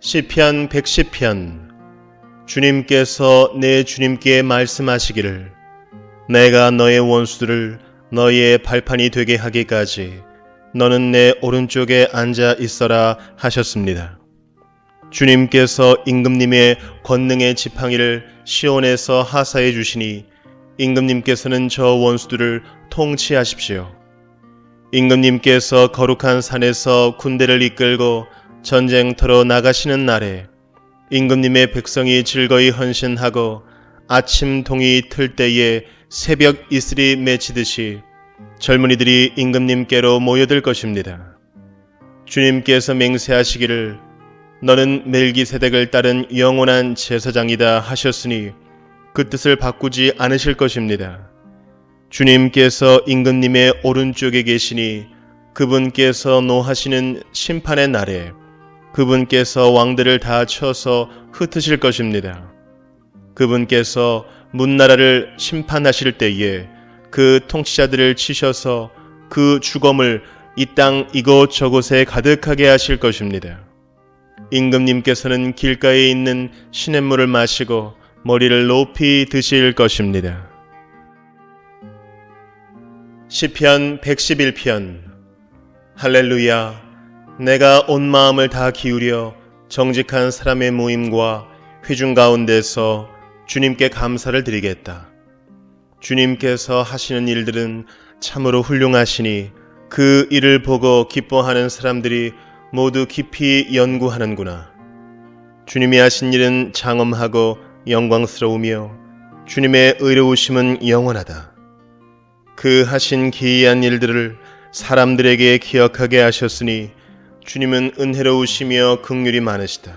시편 110편. 주님께서 내 주님께 말씀하시기를 내가 너의 원수들을 너의 발판이 되게 하기까지 너는 내 오른쪽에 앉아 있어라 하셨습니다. 주님께서 임금님의 권능의 지팡이를 시온에서 하사해 주시니 임금님께서는 저 원수들을 통치하십시오. 임금님께서 거룩한 산에서 군대를 이끌고 전쟁터로 나가시는 날에 임금님의 백성이 즐거이 헌신하고 아침 동이 틀 때에 새벽 이슬이 맺히듯이 젊은이들이 임금님께로 모여들 것입니다. 주님께서 맹세하시기를 너는 멜기세덱을 따른 영원한 제사장이다 하셨으니 그 뜻을 바꾸지 않으실 것입니다. 주님께서 임금님의 오른쪽에 계시니 그분께서 노하시는 심판의 날에 그분께서 왕들을 다 쳐서 흩으실 것입니다. 그분께서 문나라를 심판하실 때에 그 통치자들을 치셔서 그 주검을 이 땅 이곳저곳에 가득하게 하실 것입니다. 임금님께서는 길가에 있는 시냇물을 마시고 머리를 높이 드실 것입니다. 시편 111편. 할렐루야. 내가 온 마음을 다 기울여 정직한 사람의 모임과 회중 가운데서 주님께 감사를 드리겠다. 주님께서 하시는 일들은 참으로 훌륭하시니 그 일을 보고 기뻐하는 사람들이 모두 깊이 연구하는구나. 주님이 하신 일은 장엄하고 영광스러우며 주님의 의로우심은 영원하다. 그 하신 기이한 일들을 사람들에게 기억하게 하셨으니 주님은 은혜로우시며 긍휼이 많으시다.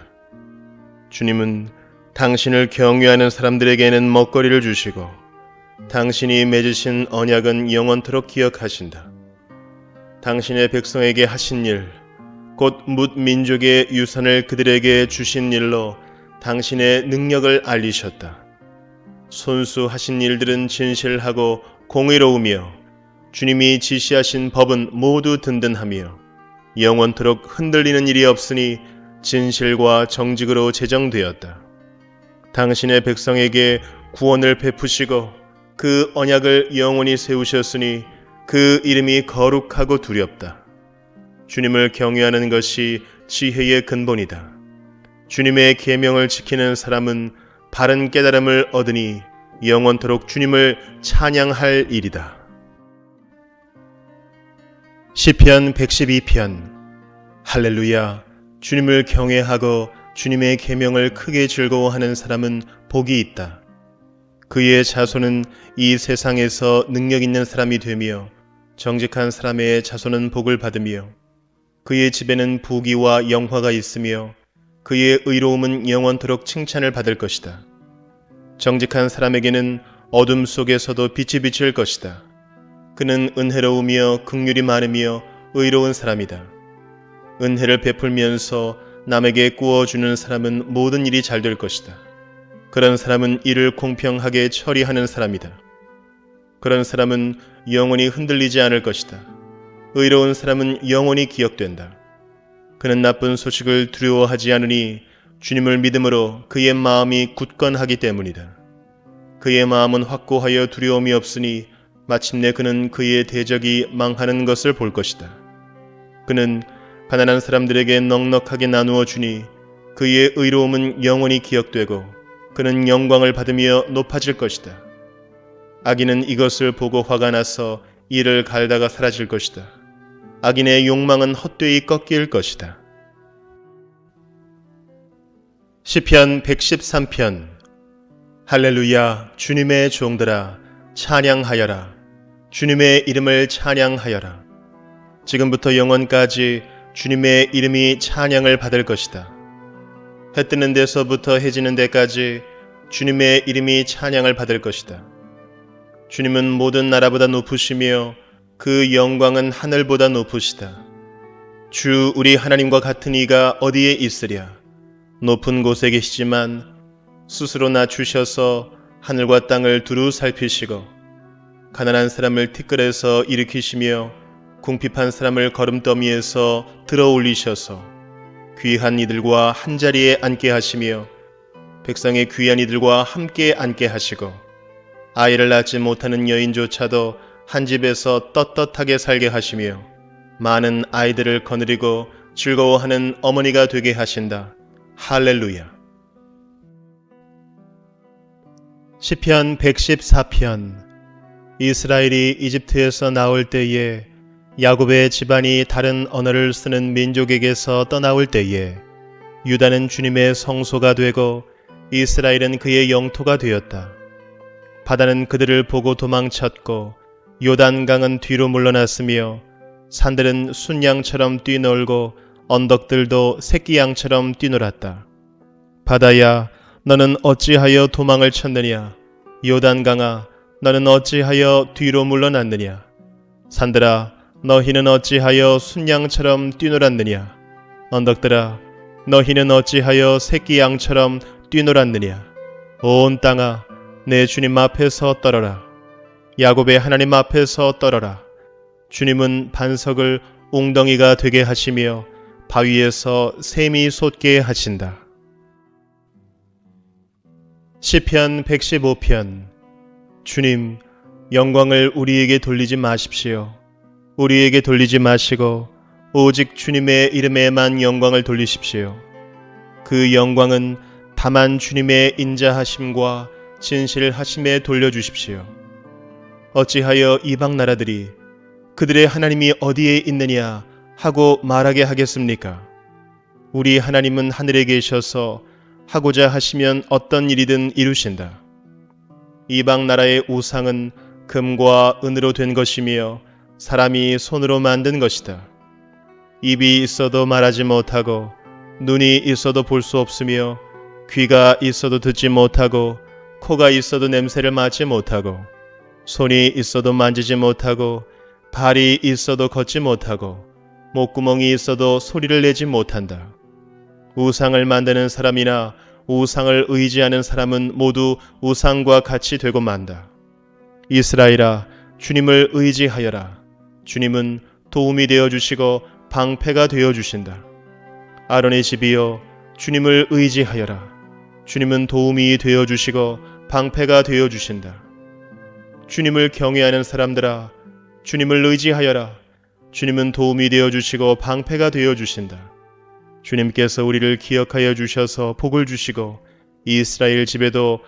주님은 당신을 경외하는 사람들에게는 먹거리를 주시고 당신이 맺으신 언약은 영원토록 기억하신다. 당신의 백성에게 하신 일, 곧 뭇 민족의 유산을 그들에게 주신 일로 당신의 능력을 알리셨다. 손수하신 일들은 진실하고 공의로우며 주님이 지시하신 법은 모두 든든하며 영원토록 흔들리는 일이 없으니 진실과 정직으로 제정되었다. 당신의 백성에게 구원을 베푸시고 그 언약을 영원히 세우셨으니 그 이름이 거룩하고 두렵다. 주님을 경외하는 것이 지혜의 근본이다. 주님의 계명을 지키는 사람은 바른 깨달음을 얻으니 영원토록 주님을 찬양할 일이다. 시편 112편. 할렐루야. 주님을 경외하고 주님의 계명을 크게 즐거워하는 사람은 복이 있다. 그의 자손은 이 세상에서 능력 있는 사람이 되며 정직한 사람의 자손은 복을 받으며 그의 집에는 부귀와 영화가 있으며 그의 의로움은 영원토록 칭찬을 받을 것이다. 정직한 사람에게는 어둠 속에서도 빛이 비칠 것이다. 그는 은혜로우며 긍휼이 많으며 의로운 사람이다. 은혜를 베풀면서 남에게 구워주는 사람은 모든 일이 잘 될 것이다. 그런 사람은 일을 공평하게 처리하는 사람이다. 그런 사람은 영원히 흔들리지 않을 것이다. 의로운 사람은 영원히 기억된다. 그는 나쁜 소식을 두려워하지 않으니 주님을 믿음으로 그의 마음이 굳건하기 때문이다. 그의 마음은 확고하여 두려움이 없으니 마침내 그는 그의 대적이 망하는 것을 볼 것이다. 그는 가난한 사람들에게 넉넉하게 나누어 주니 그의 의로움은 영원히 기억되고 그는 영광을 받으며 높아질 것이다. 악인은 이것을 보고 화가 나서 이를 갈다가 사라질 것이다. 악인의 욕망은 헛되이 꺾일 것이다. 시편 113편. 할렐루야. 주님의 종들아 찬양하여라. 주님의 이름을 찬양하여라. 지금부터 영원까지 주님의 이름이 찬양을 받을 것이다. 해 뜨는 데서부터 해 지는 데까지 주님의 이름이 찬양을 받을 것이다. 주님은 모든 나라보다 높으시며 그 영광은 하늘보다 높으시다. 주 우리 하나님과 같은 이가 어디에 있으랴. 높은 곳에 계시지만 스스로 낮추셔서 하늘과 땅을 두루 살피시고 가난한 사람을 티끌에서 일으키시며 궁핍한 사람을 거름더미에서 들어 올리셔서 귀한 이들과 한자리에 앉게 하시며 백성의 귀한 이들과 함께 앉게 하시고 아이를 낳지 못하는 여인조차도 한 집에서 떳떳하게 살게 하시며 많은 아이들을 거느리고 즐거워하는 어머니가 되게 하신다. 할렐루야. 시편 114편. 이스라엘이 이집트에서 나올 때에 야곱의 집안이 다른 언어를 쓰는 민족에게서 떠나올 때에 유다는 주님의 성소가 되고 이스라엘은 그의 영토가 되었다. 바다는 그들을 보고 도망쳤고 요단강은 뒤로 물러났으며 산들은 순양처럼 뛰놀고 언덕들도 새끼양처럼 뛰놀았다. 바다야, 너는 어찌하여 도망을 쳤느냐? 요단강아, 너는 어찌하여 뒤로 물러났느냐? 산들아, 너희는 어찌하여 순양처럼 뛰놀았느냐? 언덕들아, 너희는 어찌하여 새끼양처럼 뛰놀았느냐? 온 땅아, 내 주님 앞에서 떨어라. 야곱의 하나님 앞에서 떨어라. 주님은 반석을 웅덩이가 되게 하시며 바위에서 샘이 솟게 하신다. 시편 115편. 주님, 영광을 우리에게 돌리지 마십시오. 우리에게 돌리지 마시고 오직 주님의 이름에만 영광을 돌리십시오. 그 영광은 다만 주님의 인자하심과 진실하심에 돌려주십시오. 어찌하여 이방 나라들이 그들의 하나님이 어디에 있느냐 하고 말하게 하겠습니까? 우리 하나님은 하늘에 계셔서 하고자 하시면 어떤 일이든 이루신다. 이방 나라의 우상은 금과 은으로 된 것이며 사람이 손으로 만든 것이다. 입이 있어도 말하지 못하고 눈이 있어도 볼 수 없으며 귀가 있어도 듣지 못하고 코가 있어도 냄새를 맡지 못하고 손이 있어도 만지지 못하고 발이 있어도 걷지 못하고 목구멍이 있어도 소리를 내지 못한다. 우상을 만드는 사람이나 우상을 의지하는 사람은 모두 우상과 같이 되고 만다. 이스라엘아, 주님을 의지하여라. 주님은 도움이 되어주시고 방패가 되어주신다. 아론의 집이여, 주님을 의지하여라. 주님은 도움이 되어주시고 방패가 되어주신다. 주님을 경외하는 사람들아, 주님을 의지하여라. 주님은 도움이 되어주시고 방패가 되어주신다. 주님께서 우리를 기억하여 주셔서 복을 주시고 이스라엘 집에도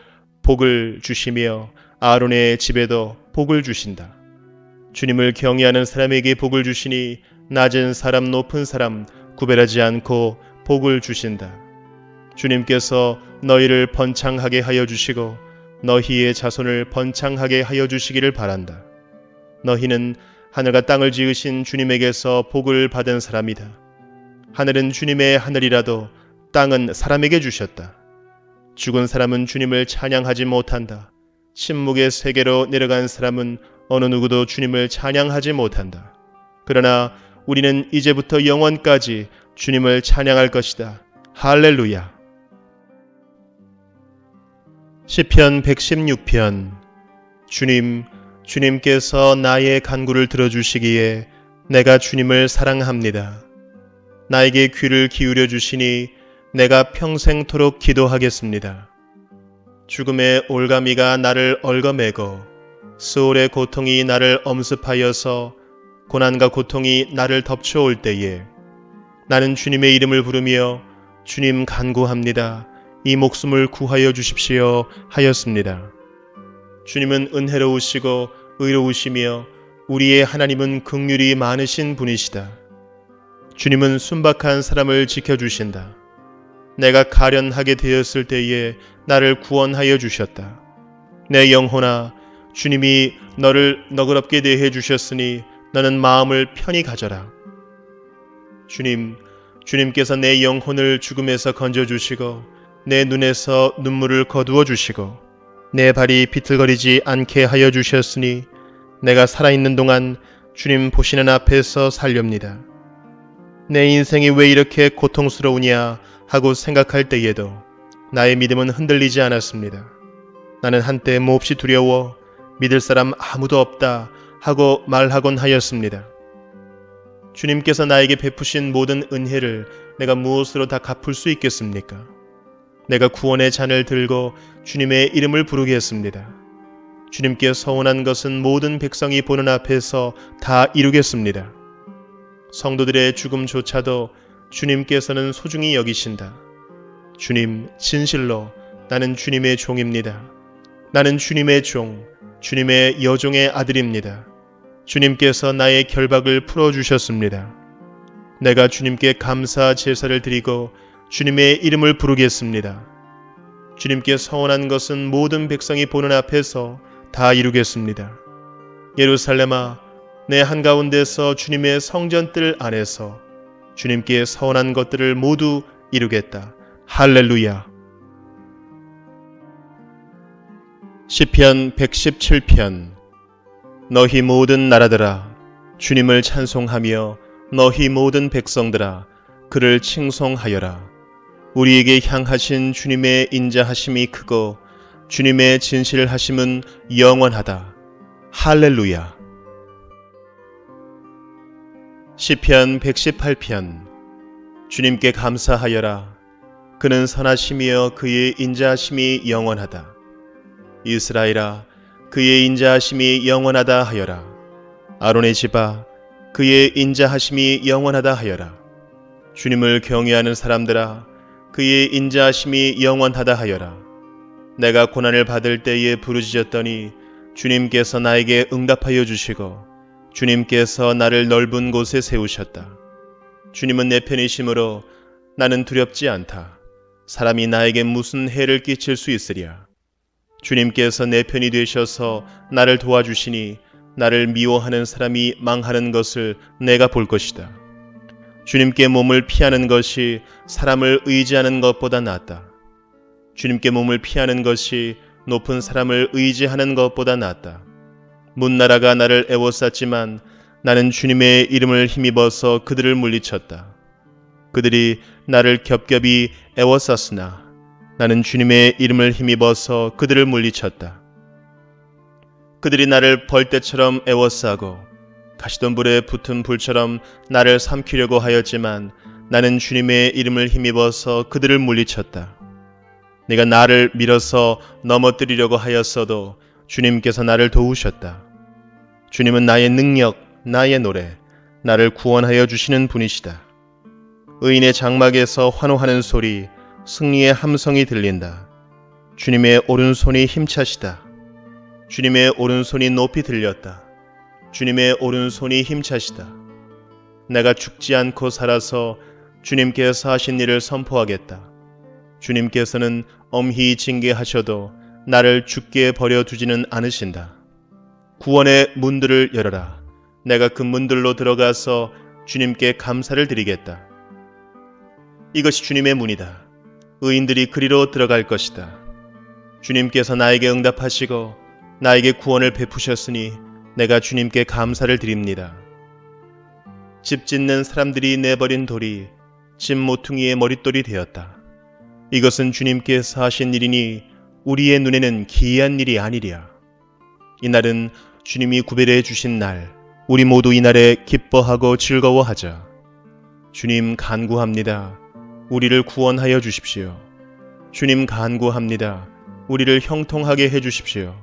복을 주시며 아론의 집에도 복을 주신다. 주님을 경외하는 사람에게 복을 주시니 낮은 사람 높은 사람 구별하지 않고 복을 주신다. 주님께서 너희를 번창하게 하여 주시고 너희의 자손을 번창하게 하여 주시기를 바란다. 너희는 하늘과 땅을 지으신 주님에게서 복을 받은 사람이다. 하늘은 주님의 하늘이라도 땅은 사람에게 주셨다. 죽은 사람은 주님을 찬양하지 못한다. 침묵의 세계로 내려간 사람은 어느 누구도 주님을 찬양하지 못한다. 그러나 우리는 이제부터 영원까지 주님을 찬양할 것이다. 할렐루야. 시편 116편. 주님, 주님께서 나의 간구를 들어주시기에 내가 주님을 사랑합니다. 나에게 귀를 기울여 주시니 내가 평생토록 기도하겠습니다. 죽음의 올가미가 나를 얽어매고 수월의 고통이 나를 엄습하여서 고난과 고통이 나를 덮쳐올 때에 나는 주님의 이름을 부르며 주님 간구합니다. 이 목숨을 구하여 주십시오 하였습니다. 주님은 은혜로우시고 의로우시며 우리의 하나님은 긍휼이 많으신 분이시다. 주님은 순박한 사람을 지켜주신다. 내가 가련하게 되었을 때에 나를 구원하여 주셨다. 내 영혼아, 주님이 너를 너그럽게 대해 주셨으니 너는 마음을 편히 가져라. 주님께서 내 영혼을 죽음에서 건져주시고 내 눈에서 눈물을 거두어 주시고 내 발이 비틀거리지 않게 하여 주셨으니 내가 살아있는 동안 주님 보시는 앞에서 살렵니다. 내 인생이 왜 이렇게 고통스러우냐 하고 생각할 때에도 나의 믿음은 흔들리지 않았습니다. 나는 한때 몹시 두려워 믿을 사람 아무도 없다 하고 말하곤 하였습니다. 주님께서 나에게 베푸신 모든 은혜를 내가 무엇으로 다 갚을 수 있겠습니까? 내가 구원의 잔을 들고 주님의 이름을 부르겠습니다. 주님께 서원한 것은 모든 백성이 보는 앞에서 다 이루겠습니다. 성도들의 죽음조차도 주님께서는 소중히 여기신다. 주님, 진실로 나는 주님의 종입니다. 나는 주님의 종, 주님의 여종의 아들입니다. 주님께서 나의 결박을 풀어주셨습니다. 내가 주님께 감사 제사를 드리고 주님의 이름을 부르겠습니다. 주님께 서원한 것은 모든 백성이 보는 앞에서 다 이루겠습니다. 예루살렘아, 내 한가운데서 주님의 성전뜰 안에서 주님께 서원한 것들을 모두 이루겠다. 할렐루야. 시편 117편. 너희 모든 나라들아 주님을 찬송하며 너희 모든 백성들아 그를 칭송하여라. 우리에게 향하신 주님의 인자하심이 크고 주님의 진실하심은 영원하다. 할렐루야. 시편 118편. 주님께 감사하여라. 그는 선하시며 그의 인자하심이 영원하다. 이스라엘아, 그의 인자하심이 영원하다 하여라. 아론의 집아, 그의 인자하심이 영원하다 하여라. 주님을 경외하는 사람들아, 그의 인자하심이 영원하다 하여라. 내가 고난을 받을 때에 부르짖었더니 주님께서 나에게 응답하여 주시고 주님께서 나를 넓은 곳에 세우셨다. 주님은 내 편이심으로 나는 두렵지 않다. 사람이 나에게 무슨 해를 끼칠 수 있으랴. 주님께서 내 편이 되셔서 나를 도와주시니 나를 미워하는 사람이 망하는 것을 내가 볼 것이다. 주님께 몸을 피하는 것이 사람을 의지하는 것보다 낫다. 주님께 몸을 피하는 것이 높은 사람을 의지하는 것보다 낫다. 문나라가 나를 애워쌌지만 나는 주님의 이름을 힘입어서 그들을 물리쳤다. 그들이 나를 겹겹이 애워쌌으나 나는 주님의 이름을 힘입어서 그들을 물리쳤다. 그들이 나를 벌떼처럼 애워싸고 가시덤불에 붙은 불처럼 나를 삼키려고 하였지만 나는 주님의 이름을 힘입어서 그들을 물리쳤다. 네가 나를 밀어서 넘어뜨리려고 하였어도 주님께서 나를 도우셨다. 주님은 나의 능력, 나의 노래, 나를 구원하여 주시는 분이시다. 의인의 장막에서 환호하는 소리, 승리의 함성이 들린다. 주님의 오른손이 힘차시다. 주님의 오른손이 높이 들렸다. 주님의 오른손이 힘차시다. 내가 죽지 않고 살아서 주님께서 하신 일을 선포하겠다. 주님께서는 엄히 징계하셔도 나를 죽게 버려두지는 않으신다. 구원의 문들을 열어라. 내가 그 문들로 들어가서 주님께 감사를 드리겠다. 이것이 주님의 문이다. 의인들이 그리로 들어갈 것이다. 주님께서 나에게 응답하시고 나에게 구원을 베푸셨으니 내가 주님께 감사를 드립니다. 집 짓는 사람들이 내버린 돌이 집 모퉁이의 머릿돌이 되었다. 이것은 주님께서 하신 일이니 우리의 눈에는 기이한 일이 아니랴. 이날은 주님이 구별해 주신 날, 우리 모두 이날에 기뻐하고 즐거워하자. 주님 간구합니다. 우리를 구원하여 주십시오. 주님 간구합니다. 우리를 형통하게 해 주십시오.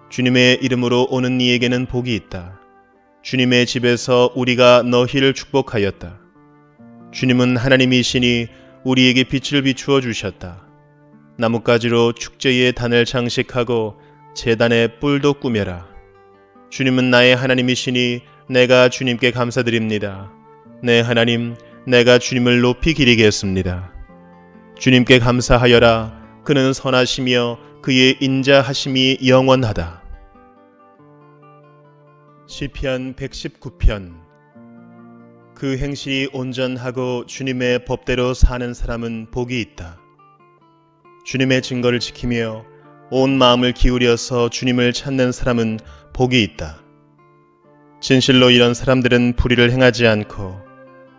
주님의 이름으로 오는 이에게는 복이 있다. 주님의 집에서 우리가 너희를 축복하였다. 주님은 하나님이시니 우리에게 빛을 비추어 주셨다. 나뭇가지로 축제의 단을 장식하고 제단에 뿔도 꾸며라. 주님은 나의 하나님이시니 내가 주님께 감사드립니다. 내 하나님, 내가 주님을 높이 기리겠습니다. 주님께 감사하여라. 그는 선하시며 그의 인자하심이 영원하다. 시편 119편. 그 행실이 온전하고 주님의 법대로 사는 사람은 복이 있다. 주님의 증거를 지키며 온 마음을 기울여서 주님을 찾는 사람은 복이 있다. 진실로 이런 사람들은 불의를 행하지 않고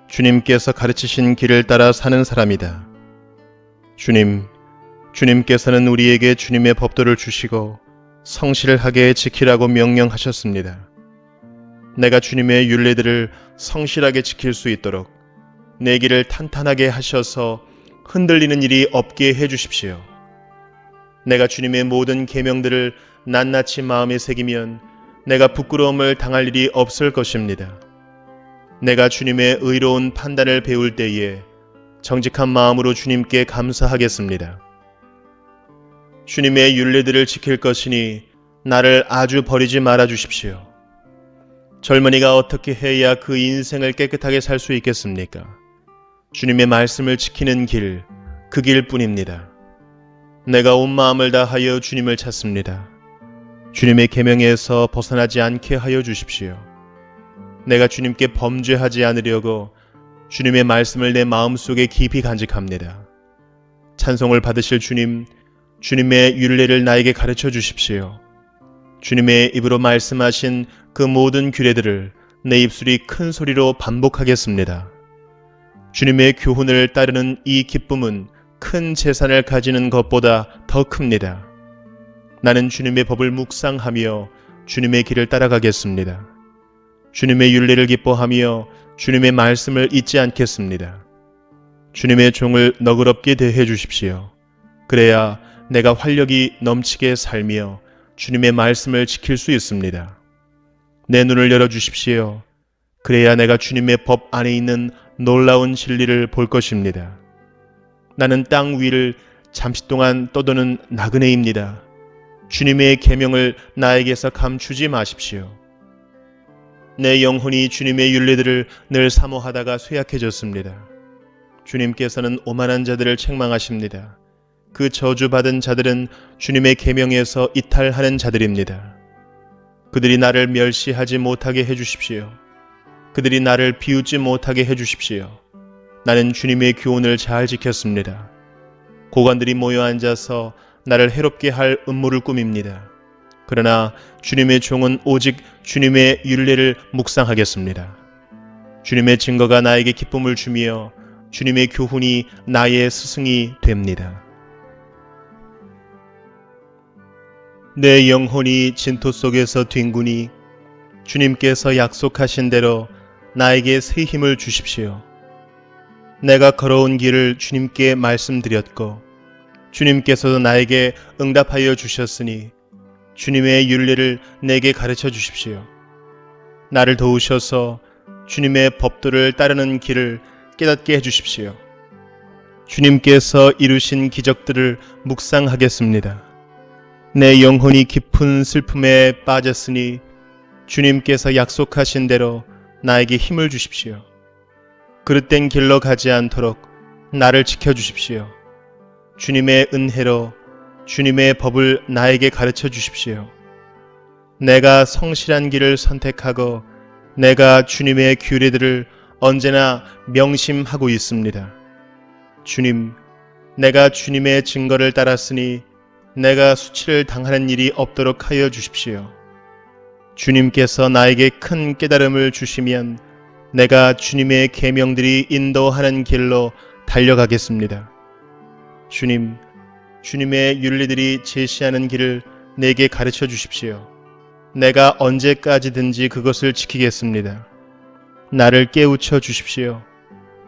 주님께서 가르치신 길을 따라 사는 사람이다. 주님께서는 우리에게 주님의 법도를 주시고 성실하게 지키라고 명령하셨습니다. 내가 주님의 율례들을 성실하게 지킬 수 있도록 내 길을 탄탄하게 하셔서 흔들리는 일이 없게 해주십시오. 내가 주님의 모든 계명들을 낱낱이 마음에 새기면 내가 부끄러움을 당할 일이 없을 것입니다. 내가 주님의 의로운 판단을 배울 때에 정직한 마음으로 주님께 감사하겠습니다. 주님의 율례들을 지킬 것이니 나를 아주 버리지 말아 주십시오. 젊은이가 어떻게 해야 그 인생을 깨끗하게 살 수 있겠습니까? 주님의 말씀을 지키는 길, 그 길뿐입니다. 내가 온 마음을 다하여 주님을 찾습니다. 주님의 계명에서 벗어나지 않게 하여 주십시오. 내가 주님께 범죄하지 않으려고 주님의 말씀을 내 마음속에 깊이 간직합니다. 찬송을 받으실 주님, 주님의 율례를 나에게 가르쳐 주십시오. 주님의 입으로 말씀하신 그 모든 규례들을 내 입술이 큰 소리로 반복하겠습니다. 주님의 교훈을 따르는 이 기쁨은 큰 재산을 가지는 것보다 더 큽니다. 나는 주님의 법을 묵상하며 주님의 길을 따라가겠습니다. 주님의 율례를 기뻐하며 주님의 말씀을 잊지 않겠습니다. 주님의 종을 너그럽게 대해 주십시오. 그래야 내가 활력이 넘치게 살며 주님의 말씀을 지킬 수 있습니다. 내 눈을 열어주십시오. 그래야 내가 주님의 법 안에 있는 놀라운 진리를 볼 것입니다. 나는 땅 위를 잠시 동안 떠도는 나그네입니다. 주님의 계명을 나에게서 감추지 마십시오. 내 영혼이 주님의 율례들을 늘 사모하다가 쇠약해졌습니다. 주님께서는 오만한 자들을 책망하십니다. 그 저주받은 자들은 주님의 계명에서 이탈하는 자들입니다. 그들이 나를 멸시하지 못하게 해주십시오. 그들이 나를 비웃지 못하게 해주십시오. 나는 주님의 교훈을 잘 지켰습니다. 고관들이 모여 앉아서 나를 해롭게 할 음모를 꾸밉니다. 그러나 주님의 종은 오직 주님의 율례를 묵상하겠습니다. 주님의 증거가 나에게 기쁨을 주며 주님의 교훈이 나의 스승이 됩니다. 내 영혼이 진토 속에서 뒹구니 주님께서 약속하신 대로 나에게 새 힘을 주십시오. 내가 걸어온 길을 주님께 말씀드렸고 주님께서도 나에게 응답하여 주셨으니 주님의 율례를 내게 가르쳐 주십시오. 나를 도우셔서 주님의 법도를 따르는 길을 깨닫게 해주십시오. 주님께서 이루신 기적들을 묵상하겠습니다. 내 영혼이 깊은 슬픔에 빠졌으니 주님께서 약속하신 대로 나에게 힘을 주십시오. 그릇된 길로 가지 않도록 나를 지켜주십시오. 주님의 은혜로 주님의 법을 나에게 가르쳐 주십시오. 내가 성실한 길을 선택하고 내가 주님의 규례들을 언제나 명심하고 있습니다. 주님, 내가 주님의 증거를 따랐으니 내가 수치를 당하는 일이 없도록 하여 주십시오. 주님께서 나에게 큰 깨달음을 주시면 내가 주님의 계명들이 인도하는 길로 달려가겠습니다. 주님, 주님의 율례들이 제시하는 길을 내게 가르쳐 주십시오. 내가 언제까지든지 그것을 지키겠습니다. 나를 깨우쳐 주십시오.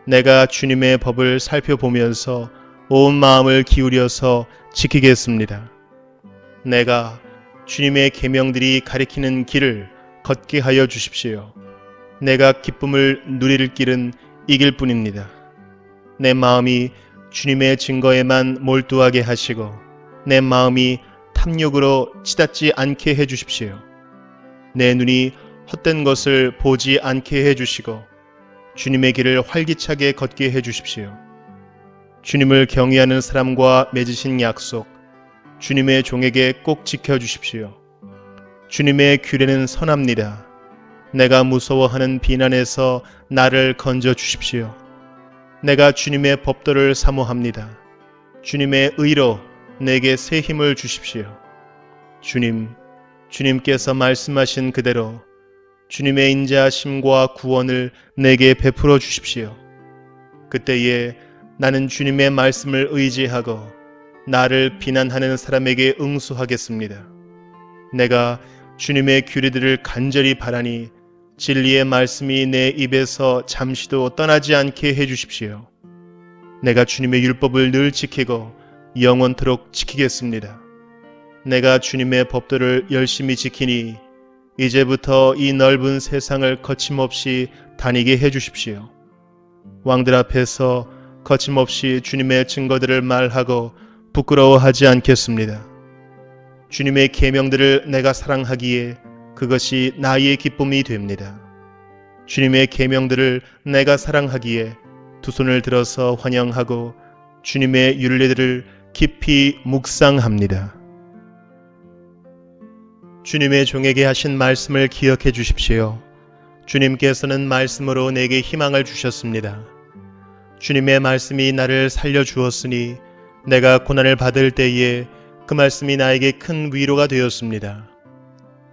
내가 주님의 법을 살펴보면서 온 마음을 기울여서 지키겠습니다. 내가 주님의 계명들이 가리키는 길을 걷게 하여 주십시오. 내가 기쁨을 누릴 길은 이 길뿐입니다. 내 마음이 주님의 증거에만 몰두하게 하시고 내 마음이 탐욕으로 치닫지 않게 해주십시오. 내 눈이 헛된 것을 보지 않게 해주시고 주님의 길을 활기차게 걷게 해주십시오. 주님을 경외하는 사람과 맺으신 약속, 주님의 종에게 꼭 지켜주십시오. 주님의 규례는 선합니다. 내가 무서워하는 비난에서 나를 건져 주십시오. 내가 주님의 법도를 사모합니다. 주님의 의로 내게 새 힘을 주십시오. 주님, 주님께서 말씀하신 그대로 주님의 인자하심과 구원을 내게 베풀어 주십시오. 그때에 나는 주님의 말씀을 의지하고 나를 비난하는 사람에게 응수하겠습니다. 내가 주님의 규례들을 간절히 바라니 진리의 말씀이 내 입에서 잠시도 떠나지 않게 해주십시오. 내가 주님의 율법을 늘 지키고 영원토록 지키겠습니다. 내가 주님의 법도를 열심히 지키니 이제부터 이 넓은 세상을 거침없이 다니게 해주십시오. 왕들 앞에서 거침없이 주님의 증거들을 말하고 부끄러워하지 않겠습니다. 주님의 계명들을 내가 사랑하기에 그것이 나의 기쁨이 됩니다. 주님의 계명들을 내가 사랑하기에 두 손을 들어서 환영하고 주님의 율례들을 깊이 묵상합니다. 주님의 종에게 하신 말씀을 기억해 주십시오. 주님께서는 말씀으로 내게 희망을 주셨습니다. 주님의 말씀이 나를 살려주었으니 내가 고난을 받을 때에 그 말씀이 나에게 큰 위로가 되었습니다.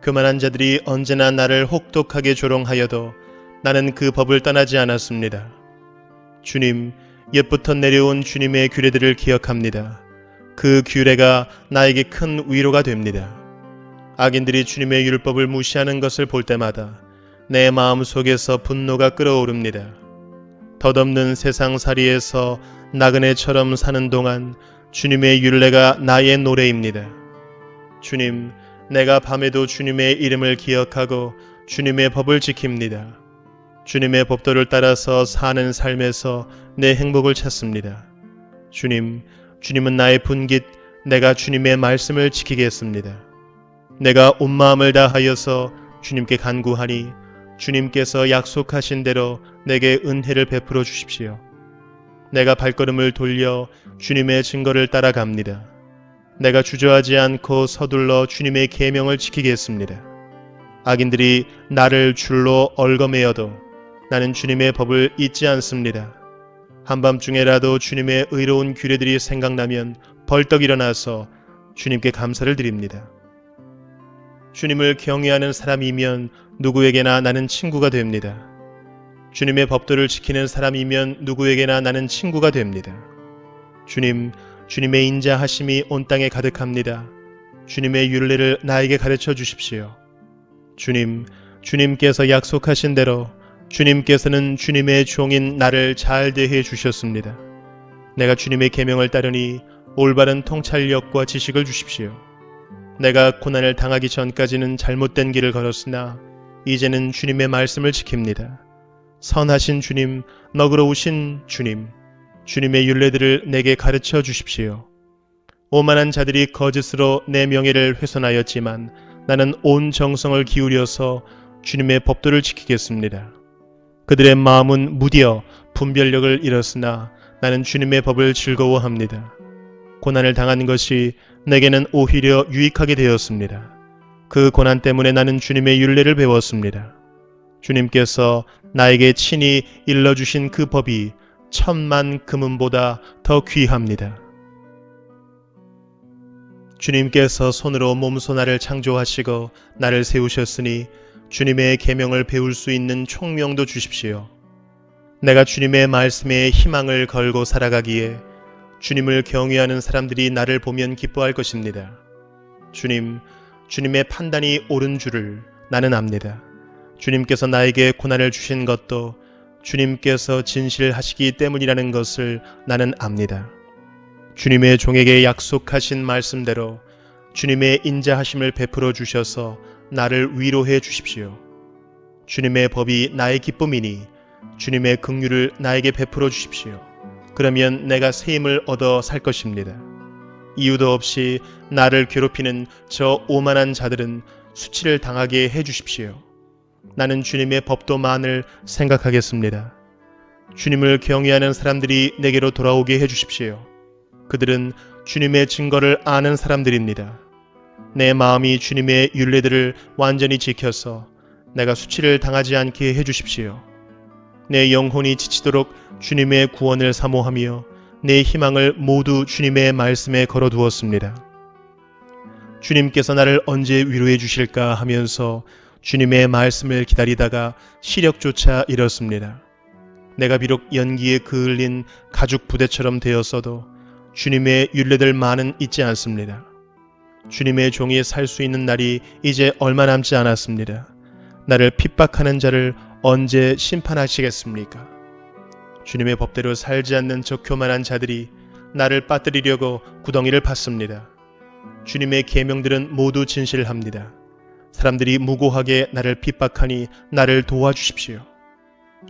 교만한 자들이 언제나 나를 혹독하게 조롱하여도 나는 그 법을 떠나지 않았습니다. 주님, 옛부터 내려온 주님의 규례들을 기억합니다. 그 규례가 나에게 큰 위로가 됩니다. 악인들이 주님의 율법을 무시하는 것을 볼 때마다 내 마음 속에서 분노가 끓어오릅니다. 덧없는 세상살이에서 나그네처럼 사는 동안 주님의 율례가 나의 노래입니다. 주님, 내가 밤에도 주님의 이름을 기억하고 주님의 법을 지킵니다. 주님의 법도를 따라서 사는 삶에서 내 행복을 찾습니다. 주님, 주님은 나의 분깃, 내가 주님의 말씀을 지키겠습니다. 내가 온 마음을 다하여서 주님께 간구하니 주님께서 약속하신 대로 내게 은혜를 베풀어 주십시오. 내가 발걸음을 돌려 주님의 증거를 따라갑니다. 내가 주저하지 않고 서둘러 주님의 계명을 지키겠습니다. 악인들이 나를 줄로 얽어매어도 나는 주님의 법을 잊지 않습니다. 한밤중에라도 주님의 의로운 규례들이 생각나면 벌떡 일어나서 주님께 감사를 드립니다. 주님을 경외하는 사람이면 누구에게나 나는 친구가 됩니다. 주님의 법도를 지키는 사람이면 누구에게나 나는 친구가 됩니다. 주님, 주님의 인자하심이 온 땅에 가득합니다. 주님의 율례를 나에게 가르쳐 주십시오. 주님, 주님께서 약속하신 대로 주님께서는 주님의 종인 나를 잘 대해 주셨습니다. 내가 주님의 계명을 따르니 올바른 통찰력과 지식을 주십시오. 내가 고난을 당하기 전까지는 잘못된 길을 걸었으나 이제는 주님의 말씀을 지킵니다. 선하신 주님, 너그러우신 주님, 주님의 율례들을 내게 가르쳐 주십시오. 오만한 자들이 거짓으로 내 명예를 훼손하였지만 나는 온 정성을 기울여서 주님의 법도를 지키겠습니다. 그들의 마음은 무디어 분별력을 잃었으나 나는 주님의 법을 즐거워합니다. 고난을 당한 것이 내게는 오히려 유익하게 되었습니다. 그 고난 때문에 나는 주님의 율례를 배웠습니다. 주님께서 나에게 친히 일러주신 그 법이 1000만 금은보다 더 귀합니다. 주님께서 손으로 몸소 나를 창조하시고 나를 세우셨으니 주님의 계명을 배울 수 있는 총명도 주십시오. 내가 주님의 말씀에 희망을 걸고 살아가기에 주님을 경외하는 사람들이 나를 보면 기뻐할 것입니다. 주님, 주님의 판단이 옳은 줄을 나는 압니다. 주님께서 나에게 고난을 주신 것도 주님께서 진실하시기 때문이라는 것을 나는 압니다. 주님의 종에게 약속하신 말씀대로 주님의 인자하심을 베풀어 주셔서 나를 위로해 주십시오. 주님의 법이 나의 기쁨이니 주님의 긍휼을 나에게 베풀어 주십시오. 그러면 내가 새 힘을 얻어 살 것입니다. 이유도 없이 나를 괴롭히는 저 오만한 자들은 수치를 당하게 해 주십시오. 나는 주님의 법도만을 생각하겠습니다. 주님을 경외하는 사람들이 내게로 돌아오게 해 주십시오. 그들은 주님의 증거를 아는 사람들입니다. 내 마음이 주님의 율례들을 완전히 지켜서 내가 수치를 당하지 않게 해 주십시오. 내 영혼이 지치도록 주님의 구원을 사모하며 내 희망을 모두 주님의 말씀에 걸어두었습니다. 주님께서 나를 언제 위로해 주실까 하면서 주님의 말씀을 기다리다가 시력조차 잃었습니다. 내가 비록 연기에 그을린 가죽 부대처럼 되었어도 주님의 율례들만은 잊지 않습니다. 주님의 종이 살 수 있는 날이 이제 얼마 남지 않았습니다. 나를 핍박하는 자를 언제 심판하시겠습니까? 주님의 법대로 살지 않는 저 교만한 자들이 나를 빠뜨리려고 구덩이를 팠습니다. 주님의 계명들은 모두 진실합니다. 사람들이 무고하게 나를 핍박하니 나를 도와주십시오.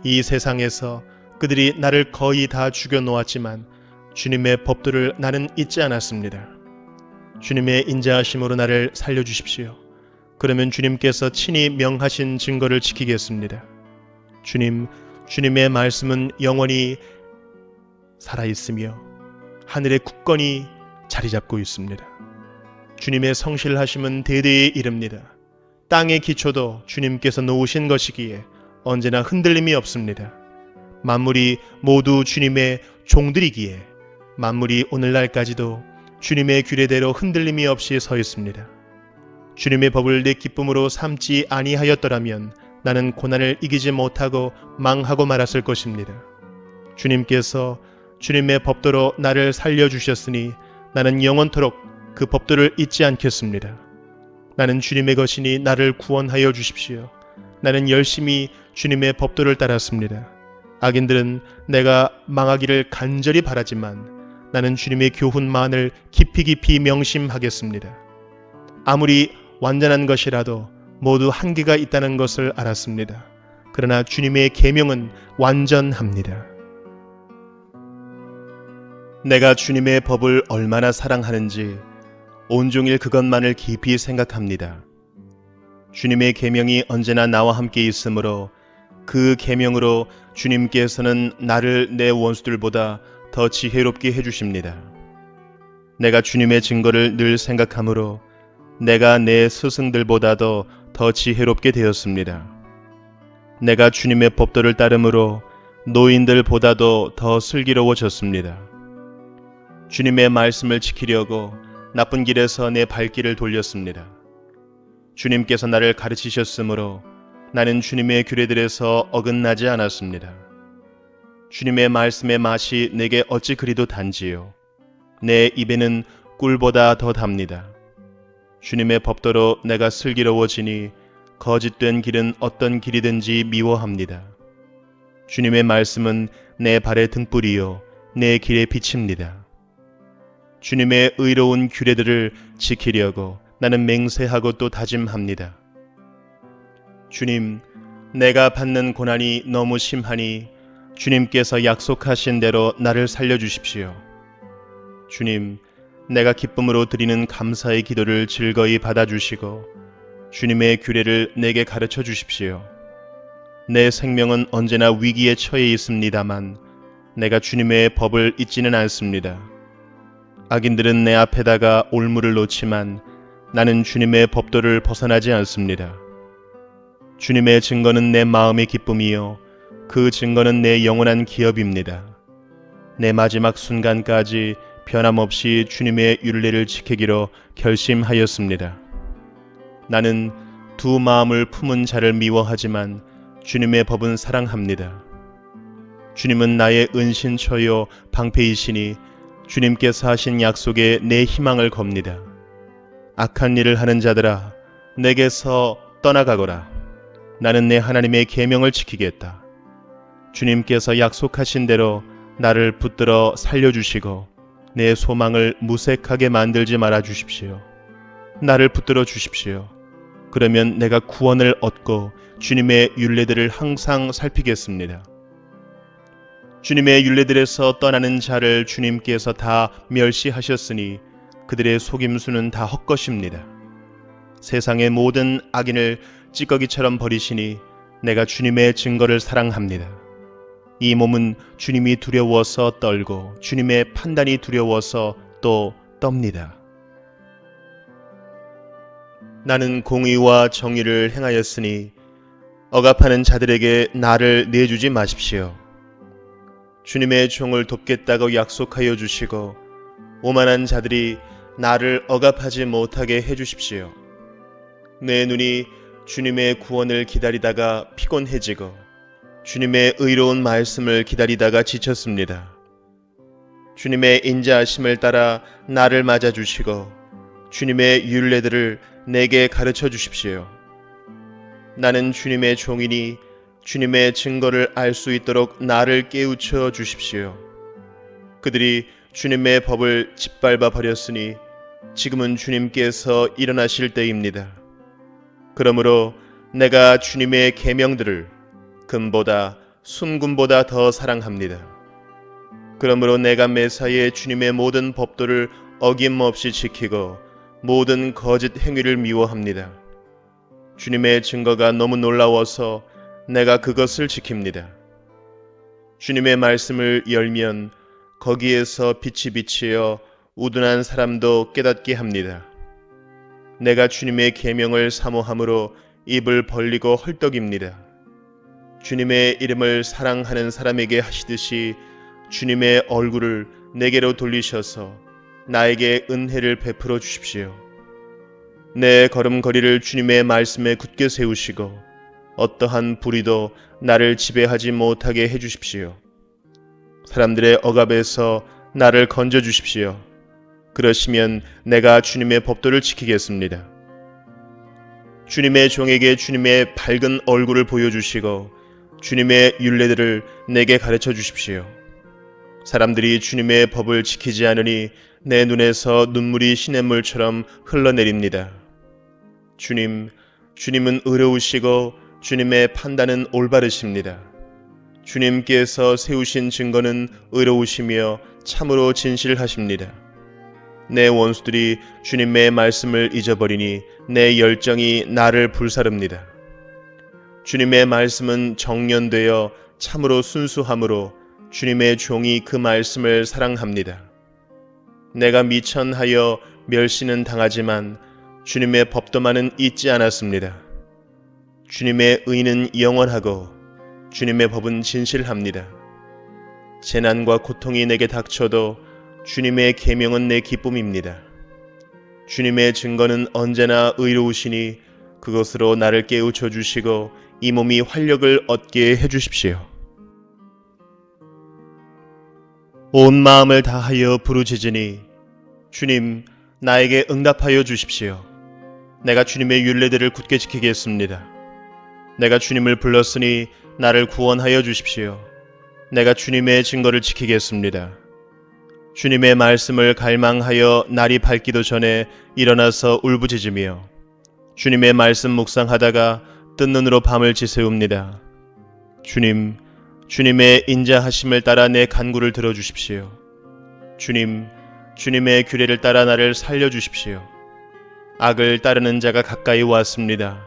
이 세상에서 그들이 나를 거의 다 죽여놓았지만 주님의 법도를 나는 잊지 않았습니다. 주님의 인자하심으로 나를 살려주십시오. 그러면 주님께서 친히 명하신 증거를 지키겠습니다. 주님의 말씀은 영원히 살아있으며 하늘에 굳건히 자리 잡고 있습니다. 주님의 성실하심은 대대에 이릅니다. 땅의 기초도 주님께서 놓으신 것이기에 언제나 흔들림이 없습니다. 만물이 모두 주님의 종들이기에 만물이 오늘날까지도 주님의 규례대로 흔들림이 없이 서 있습니다. 주님의 법을 내 기쁨으로 삼지 아니하였더라면 나는 고난을 이기지 못하고 망하고 말았을 것입니다. 주님께서 주님의 법도로 나를 살려주셨으니 나는 영원토록 그 법도를 잊지 않겠습니다. 나는 주님의 것이니 나를 구원하여 주십시오. 나는 열심히 주님의 법도를 따랐습니다. 악인들은 내가 망하기를 간절히 바라지만 나는 주님의 교훈만을 깊이 명심하겠습니다. 아무리 완전한 것이라도 모두 한계가 있다는 것을 알았습니다. 그러나 주님의 계명은 완전합니다. 내가 주님의 법을 얼마나 사랑하는지 온종일 그것만을 깊이 생각합니다. 주님의 계명이 언제나 나와 함께 있으므로 그 계명으로 주님께서는 나를 내 원수들보다 더 지혜롭게 해주십니다. 내가 주님의 증거를 늘 생각하므로 내가 내 스승들보다도 더 지혜롭게 되었습니다. 내가 주님의 법도를 따름으로 노인들보다도 더 슬기로워졌습니다. 주님의 말씀을 지키려고 나쁜 길에서 내 발길을 돌렸습니다. 주님께서 나를 가르치셨으므로 나는 주님의 규례들에서 어긋나지 않았습니다. 주님의 말씀의 맛이 내게 어찌 그리도 단지요. 내 입에는 꿀보다 더 답니다. 주님의 법도로 내가 슬기로워지니 거짓된 길은 어떤 길이든지 미워합니다. 주님의 말씀은 내 발의 등불이요 내 길의 빛입니다. 주님의 의로운 규례들을 지키려고 나는 맹세하고 또 다짐합니다. 주님, 내가 받는 고난이 너무 심하니 주님께서 약속하신 대로 나를 살려주십시오. 주님, 내가 기쁨으로 드리는 감사의 기도를 즐거이 받아주시고 주님의 규례를 내게 가르쳐 주십시오. 내 생명은 언제나 위기에 처해 있습니다만 내가 주님의 법을 잊지는 않습니다. 악인들은 내 앞에다가 올무를 놓지만 나는 주님의 법도를 벗어나지 않습니다. 주님의 증거는 내 마음의 기쁨이요 그 증거는 내 영원한 기업입니다. 내 마지막 순간까지 변함없이 주님의 율례를 지키기로 결심하였습니다. 나는 두 마음을 품은 자를 미워하지만 주님의 법은 사랑합니다. 주님은 나의 은신처요 방패이시니 주님께서 하신 약속에 내 희망을 겁니다. 악한 일을 하는 자들아, 내게서 떠나가거라. 나는 내 하나님의 계명을 지키겠다. 주님께서 약속하신 대로 나를 붙들어 살려주시고 내 소망을 무색하게 만들지 말아 주십시오. 나를 붙들어 주십시오. 그러면 내가 구원을 얻고 주님의 율례들을 항상 살피겠습니다. 주님의 율례들에서 떠나는 자를 주님께서 다 멸시하셨으니 그들의 속임수는 다 헛것입니다. 세상의 모든 악인을 찌꺼기처럼 버리시니 내가 주님의 증거를 사랑합니다. 이 몸은 주님이 두려워서 떨고 주님의 판단이 두려워서 또 떱니다. 나는 공의와 정의를 행하였으니 억압하는 자들에게 나를 내주지 마십시오. 주님의 종을 돕겠다고 약속하여 주시고 오만한 자들이 나를 억압하지 못하게 해주십시오. 내 눈이 주님의 구원을 기다리다가 피곤해지고 주님의 의로운 말씀을 기다리다가 지쳤습니다. 주님의 인자하심을 따라 나를 맞아주시고 주님의 율례들을 내게 가르쳐 주십시오. 나는 주님의 종이니 주님의 증거를 알 수 있도록 나를 깨우쳐 주십시오. 그들이 주님의 법을 짓밟아 버렸으니 지금은 주님께서 일어나실 때입니다. 그러므로 내가 주님의 계명들을 금보다 순금보다 더 사랑합니다. 그러므로 내가 매사에 주님의 모든 법도를 어김없이 지키고 모든 거짓 행위를 미워합니다. 주님의 증거가 너무 놀라워서 내가 그것을 지킵니다. 주님의 말씀을 열면 거기에서 빛이 비치어 우둔한 사람도 깨닫게 합니다. 내가 주님의 계명을 사모함으로 입을 벌리고 헐떡입니다. 주님의 이름을 사랑하는 사람에게 하시듯이 주님의 얼굴을 내게로 돌리셔서 나에게 은혜를 베풀어 주십시오. 내 걸음걸이를 주님의 말씀에 굳게 세우시고 어떠한 불의도 나를 지배하지 못하게 해주십시오. 사람들의 억압에서 나를 건져 주십시오. 그러시면 내가 주님의 법도를 지키겠습니다. 주님의 종에게 주님의 밝은 얼굴을 보여주시고 주님의 율례들을 내게 가르쳐 주십시오. 사람들이 주님의 법을 지키지 않으니 내 눈에서 눈물이 시냇물처럼 흘러내립니다. 주님은 의로우시고 주님의 판단은 올바르십니다. 주님께서 세우신 증거는 의로우시며 참으로 진실하십니다. 내 원수들이 주님의 말씀을 잊어버리니 내 열정이 나를 불사릅니다. 주님의 말씀은 정련되어 참으로 순수함으로 주님의 종이 그 말씀을 사랑합니다. 내가 미천하여 멸시는 당하지만 주님의 법도만은 잊지 않았습니다. 주님의 의는 영원하고 주님의 법은 진실합니다. 재난과 고통이 내게 닥쳐도 주님의 계명은 내 기쁨입니다. 주님의 증거는 언제나 의로우시니 그것으로 나를 깨우쳐 주시고 이 몸이 활력을 얻게 해주십시오. 온 마음을 다하여 부르짖으니 주님 나에게 응답하여 주십시오. 내가 주님의 율례들을 굳게 지키겠습니다. 내가 주님을 불렀으니 나를 구원하여 주십시오. 내가 주님의 증거를 지키겠습니다. 주님의 말씀을 갈망하여 날이 밝기도 전에 일어나서 울부짖으며 주님의 말씀 묵상하다가 뜬 눈으로 밤을 지새웁니다. 주님의 인자하심을 따라 내 간구를 들어주십시오. 주님의 규례를 따라 나를 살려주십시오. 악을 따르는 자가 가까이 왔습니다.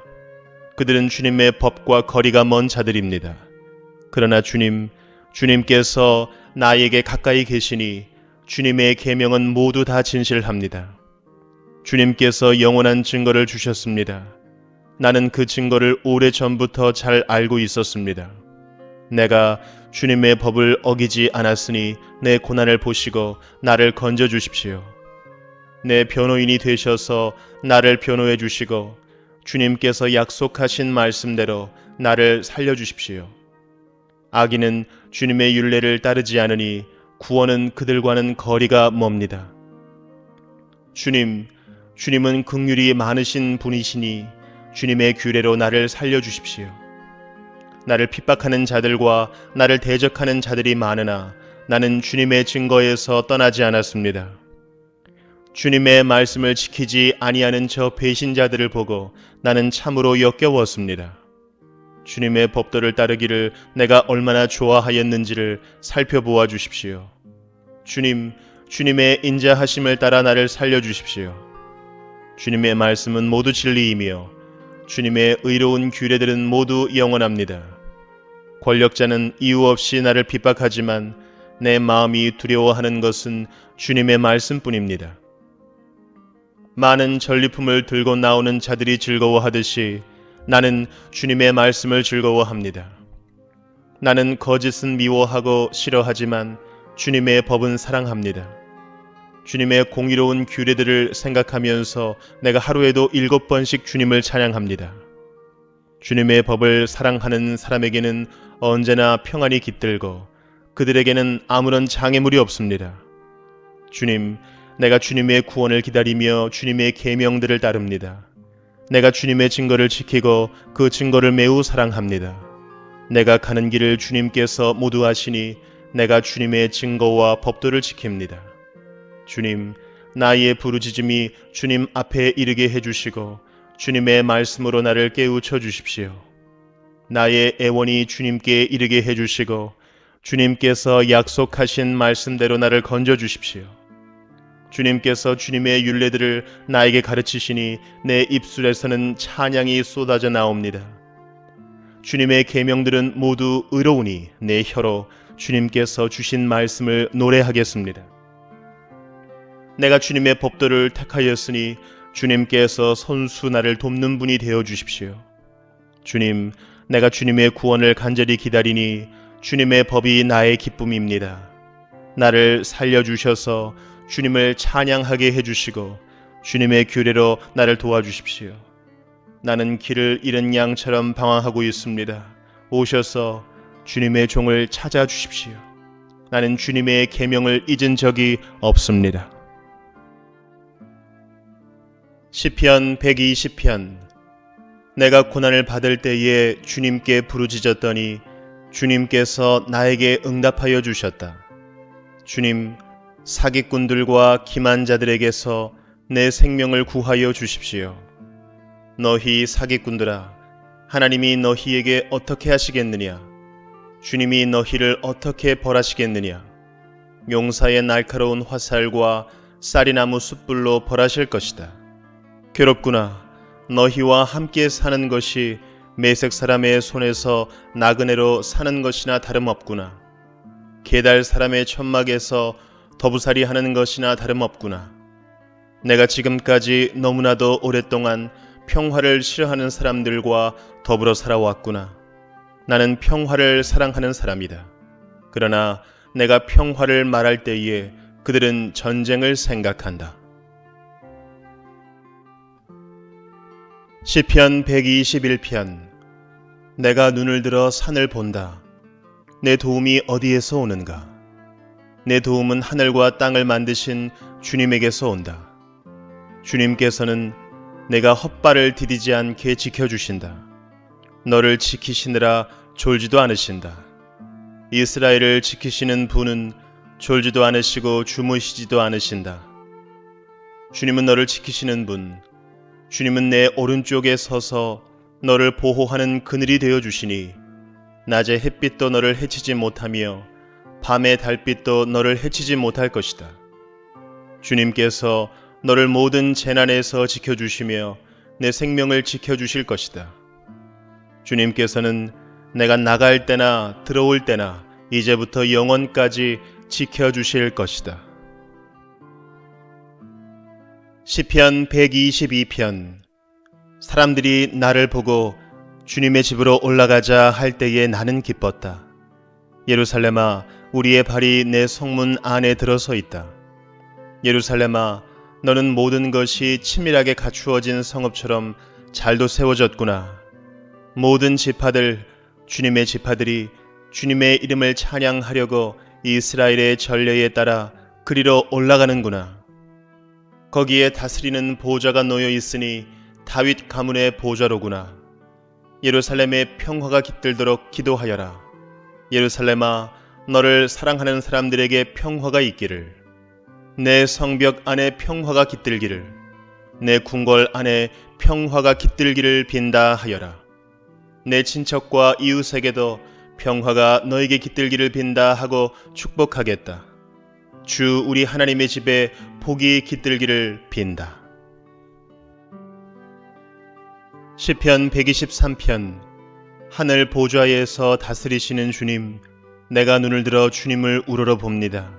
그들은 주님의 법과 거리가 먼 자들입니다. 그러나 주님께서 나에게 가까이 계시니 주님의 계명은 모두 다 진실합니다. 주님께서 영원한 증거를 주셨습니다. 나는 그 증거를 오래전부터 잘 알고 있었습니다. 내가 주님의 법을 어기지 않았으니 내 고난을 보시고 나를 건져 주십시오. 내 변호인이 되셔서 나를 변호해 주시고 주님께서 약속하신 말씀대로 나를 살려 주십시오. 악인은 주님의 율례를 따르지 않으니 구원은 그들과는 거리가 멉니다. 주님은 긍휼이 많으신 분이시니 주님의 규례로 나를 살려 주십시오. 나를 핍박하는 자들과 나를 대적하는 자들이 많으나 나는 주님의 증거에서 떠나지 않았습니다. 주님의 말씀을 지키지 아니하는 저 배신자들을 보고 나는 참으로 역겨웠습니다. 주님의 법도를 따르기를 내가 얼마나 좋아하였는지를 살펴보아 주십시오. 주님의 인자하심을 따라 나를 살려주십시오. 주님의 말씀은 모두 진리이며 주님의 의로운 규례들은 모두 영원합니다. 권력자는 이유 없이 나를 핍박하지만 내 마음이 두려워하는 것은 주님의 말씀뿐입니다. 많은 전리품을 들고 나오는 자들이 즐거워하듯이 나는 주님의 말씀을 즐거워합니다. 나는 거짓은 미워하고 싫어하지만 주님의 법은 사랑합니다. 주님의 공의로운 규례들을 생각하면서 내가 하루에도 7번씩 주님을 찬양합니다. 주님의 법을 사랑하는 사람에게는 언제나 평안이 깃들고 그들에게는 아무런 장애물이 없습니다. 내가 주님의 구원을 기다리며 주님의 계명들을 따릅니다. 내가 주님의 증거를 지키고 그 증거를 매우 사랑합니다. 내가 가는 길을 주님께서 모두 아시니 내가 주님의 증거와 법도를 지킵니다. 주님, 나의 부르짖음이 주님 앞에 이르게 해주시고 주님의 말씀으로 나를 깨우쳐 주십시오. 나의 애원이 주님께 이르게 해주시고 주님께서 약속하신 말씀대로 나를 건져 주십시오. 주님께서 주님의 율례들을 나에게 가르치시니 내 입술에서는 찬양이 쏟아져 나옵니다. 주님의 계명들은 모두 의로우니 내 혀로 주님께서 주신 말씀을 노래하겠습니다. 내가 주님의 법도를 택하였으니 주님께서 선수 나를 돕는 분이 되어 주십시오. 주님, 내가 주님의 구원을 간절히 기다리니 주님의 법이 나의 기쁨입니다. 나를 살려주셔서 주님을 찬양하게 해주시고 주님의 규례로 나를 도와주십시오. 나는 길을 잃은 양처럼 방황하고 있습니다. 오셔서 주님의 종을 찾아주십시오. 나는 주님의 계명을 잊은 적이 없습니다. 시편 120편. 내가 고난을 받을 때에 주님께 부르짖었더니 주님께서 나에게 응답하여 주셨다. 주님, 사기꾼들과 기만자들에게서 내 생명을 구하여 주십시오. 너희 사기꾼들아, 하나님이 너희에게 어떻게 하시겠느냐? 주님이 너희를 어떻게 벌하시겠느냐? 용사의 날카로운 화살과 쌀이나무 숯불로 벌하실 것이다. 괴롭구나. 너희와 함께 사는 것이 메색 사람의 손에서 나그네로 사는 것이나 다름없구나. 게달 사람의 천막에서 더부살이 하는 것이나 다름없구나. 내가 지금까지 너무나도 오랫동안 평화를 싫어하는 사람들과 더불어 살아왔구나. 나는 평화를 사랑하는 사람이다. 그러나 내가 평화를 말할 때에 그들은 전쟁을 생각한다. 시편 121편. 내가 눈을 들어 산을 본다. 내 도움이 어디에서 오는가? 내 도움은 하늘과 땅을 만드신 주님에게서 온다. 주님께서는 내가 헛발을 디디지 않게 지켜주신다. 너를 지키시느라 졸지도 않으신다. 이스라엘을 지키시는 분은 졸지도 않으시고 주무시지도 않으신다. 주님은 너를 지키시는 분, 주님은 내 오른쪽에 서서 너를 보호하는 그늘이 되어주시니 낮의 햇빛도 너를 해치지 못하며 밤의 달빛도 너를 해치지 못할 것이다. 주님께서 너를 모든 재난에서 지켜주시며 내 생명을 지켜주실 것이다. 주님께서는 내가 나갈 때나 들어올 때나 이제부터 영원까지 지켜주실 것이다. 시편 122편. 사람들이 나를 보고 주님의 집으로 올라가자 할 때에 나는 기뻤다. 예루살렘아, 우리의 발이 내 성문 안에 들어서 있다. 예루살렘아, 너는 모든 것이 치밀하게 갖추어진 성읍처럼 잘도 세워졌구나. 모든 지파들, 주님의 지파들이 주님의 이름을 찬양하려고 이스라엘의 전례에 따라 그리로 올라가는구나. 거기에 다스리는 보좌가 놓여 있으니 다윗 가문의 보좌로구나. 예루살렘의 평화가 깃들도록 기도하여라. 예루살렘아, 너를 사랑하는 사람들에게 평화가 있기를. 내 성벽 안에 평화가 깃들기를, 내 궁궐 안에 평화가 깃들기를 빈다 하여라. 내 친척과 이웃에게도 평화가 너에게 깃들기를 빈다 하고 축복하겠다. 주 우리 하나님의 집에 복이 깃들기를 빈다. 시편 123편. 하늘 보좌에서 다스리시는 주님, 내가 눈을 들어 주님을 우러러 봅니다.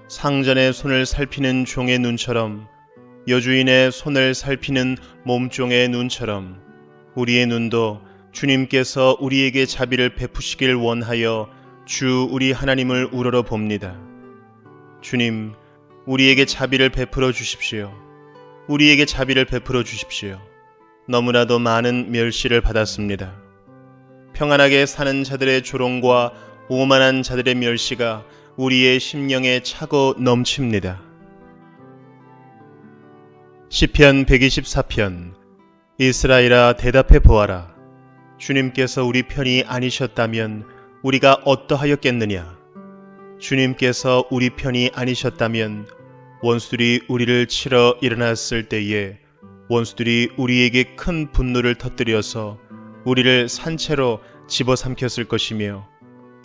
상전의 손을 살피는 종의 눈처럼, 여주인의 손을 살피는 몸종의 눈처럼 우리의 눈도 주님께서 우리에게 자비를 베푸시길 원하여 주 우리 하나님을 우러러 봅니다. 주님, 우리에게 자비를 베풀어 주십시오. 우리에게 자비를 베풀어 주십시오. 너무나도 많은 멸시를 받았습니다. 평안하게 사는 자들의 조롱과 오만한 자들의 멸시가 우리의 심령에 차고 넘칩니다. 시편 124편. 이스라엘아, 대답해 보아라. 주님께서 우리 편이 아니셨다면 우리가 어떠하였겠느냐? 주님께서 우리 편이 아니셨다면 원수들이 우리를 치러 일어났을 때에 원수들이 우리에게 큰 분노를 터뜨려서 우리를 산채로 집어삼켰을 것이며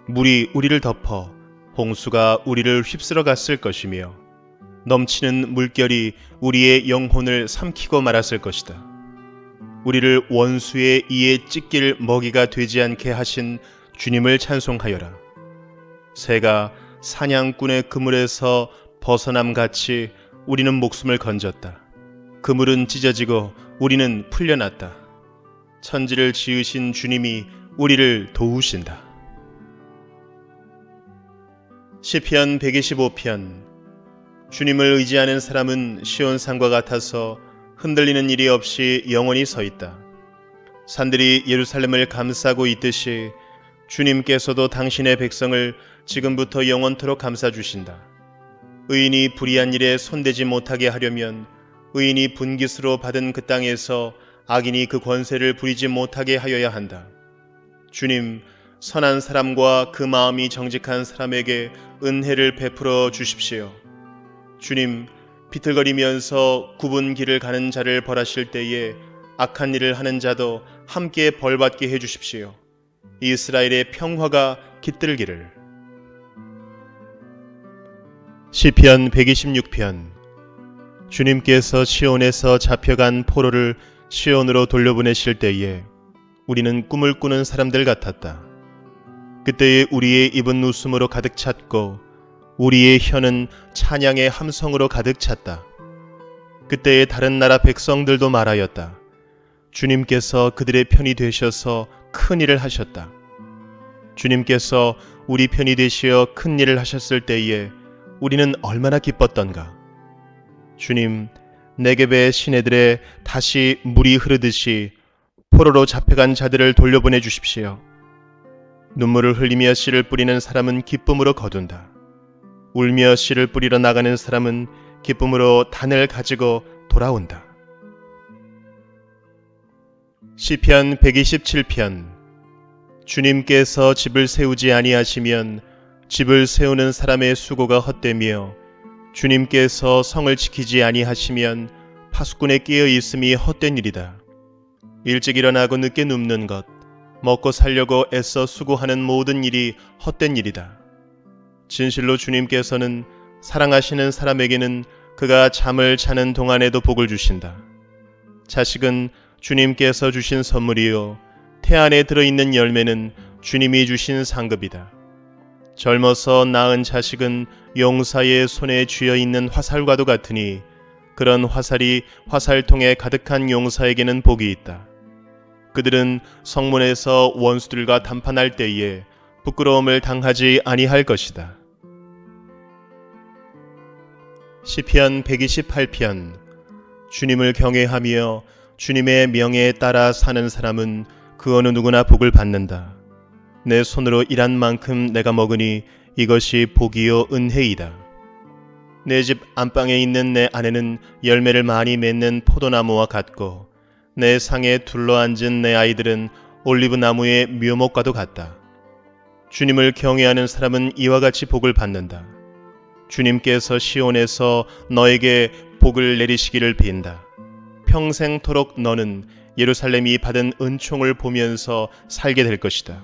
물이 우리를 덮어 홍수가 우리를 휩쓸어 갔을 것이며 넘치는 물결이 우리의 영혼을 삼키고 말았을 것이다. 우리를 원수의 이에 찢길 먹이가 되지 않게 하신 주님을 찬송하여라. 새가 사냥꾼의 그물에서 벗어남같이 우리는 목숨을 건졌다. 그물은 찢어지고 우리는 풀려났다. 천지를 지으신 주님이 우리를 도우신다. 시편 125편. 주님을 의지하는 사람은 시온산과 같아서 흔들리는 일이 없이 영원히 서 있다. 산들이 예루살렘을 감싸고 있듯이 주님께서도 당신의 백성을 지금부터 영원토록 감싸주신다. 의인이 불의한 일에 손대지 못하게 하려면 의인이 분깃으로 받은 그 땅에서 악인이 그 권세를 부리지 못하게 하여야 한다. 주님, 선한 사람과 그 마음이 정직한 사람에게 은혜를 베풀어 주십시오. 주님, 비틀거리면서 굽은 길을 가는 자를 벌하실 때에 악한 일을 하는 자도 함께 벌받게 해주십시오. 이스라엘의 평화가 깃들기를. 시편 126편. 주님께서 시온에서 잡혀간 포로를 시온으로 돌려보내실 때에 우리는 꿈을 꾸는 사람들 같았다. 그때에 우리의 입은 웃음으로 가득 찼고 우리의 혀는 찬양의 함성으로 가득 찼다. 그때에 다른 나라 백성들도 말하였다. 주님께서 그들의 편이 되셔서 큰 일을 하셨다. 주님께서 우리 편이 되시어 큰 일을 하셨을 때에 우리는 얼마나 기뻤던가. 주님, 네겝의 시내들에 다시 물이 흐르듯이 포로로 잡혀간 자들을 돌려보내 주십시오. 눈물을 흘리며 씨를 뿌리는 사람은 기쁨으로 거둔다. 울며 씨를 뿌리러 나가는 사람은 기쁨으로 단을 가지고 돌아온다. 시편 127편. 주님께서 집을 세우지 아니하시면 집을 세우는 사람의 수고가 헛되며 주님께서 성을 지키지 아니하시면 파수꾼의 깨어 있음이 헛된 일이다. 일찍 일어나고 늦게 눕는 것, 먹고 살려고 애써 수고하는 모든 일이 헛된 일이다. 진실로 주님께서는 사랑하시는 사람에게는 그가 잠을 자는 동안에도 복을 주신다. 자식은 주님께서 주신 선물이요 태 안에 들어있는 열매는 주님이 주신 상급이다. 젊어서 낳은 자식은 용사의 손에 쥐어있는 화살과도 같으니 그런 화살이 화살통에 가득한 용사에게는 복이 있다. 그들은 성문에서 원수들과 담판할 때에 부끄러움을 당하지 아니할 것이다. 시편 128편. 주님을 경외하며 주님의 명예에 따라 사는 사람은 그 어느 누구나 복을 받는다. 내 손으로 일한 만큼 내가 먹으니 이것이 복이요 은혜이다. 내 집 안방에 있는 내 아내는 열매를 많이 맺는 포도나무와 같고 내 상에 둘러앉은 내 아이들은 올리브 나무의 묘목과도 같다. 주님을 경외하는 사람은 이와 같이 복을 받는다. 주님께서 시온에서 너에게 복을 내리시기를 빈다. 평생토록 너는 예루살렘이 받은 은총을 보면서 살게 될 것이다.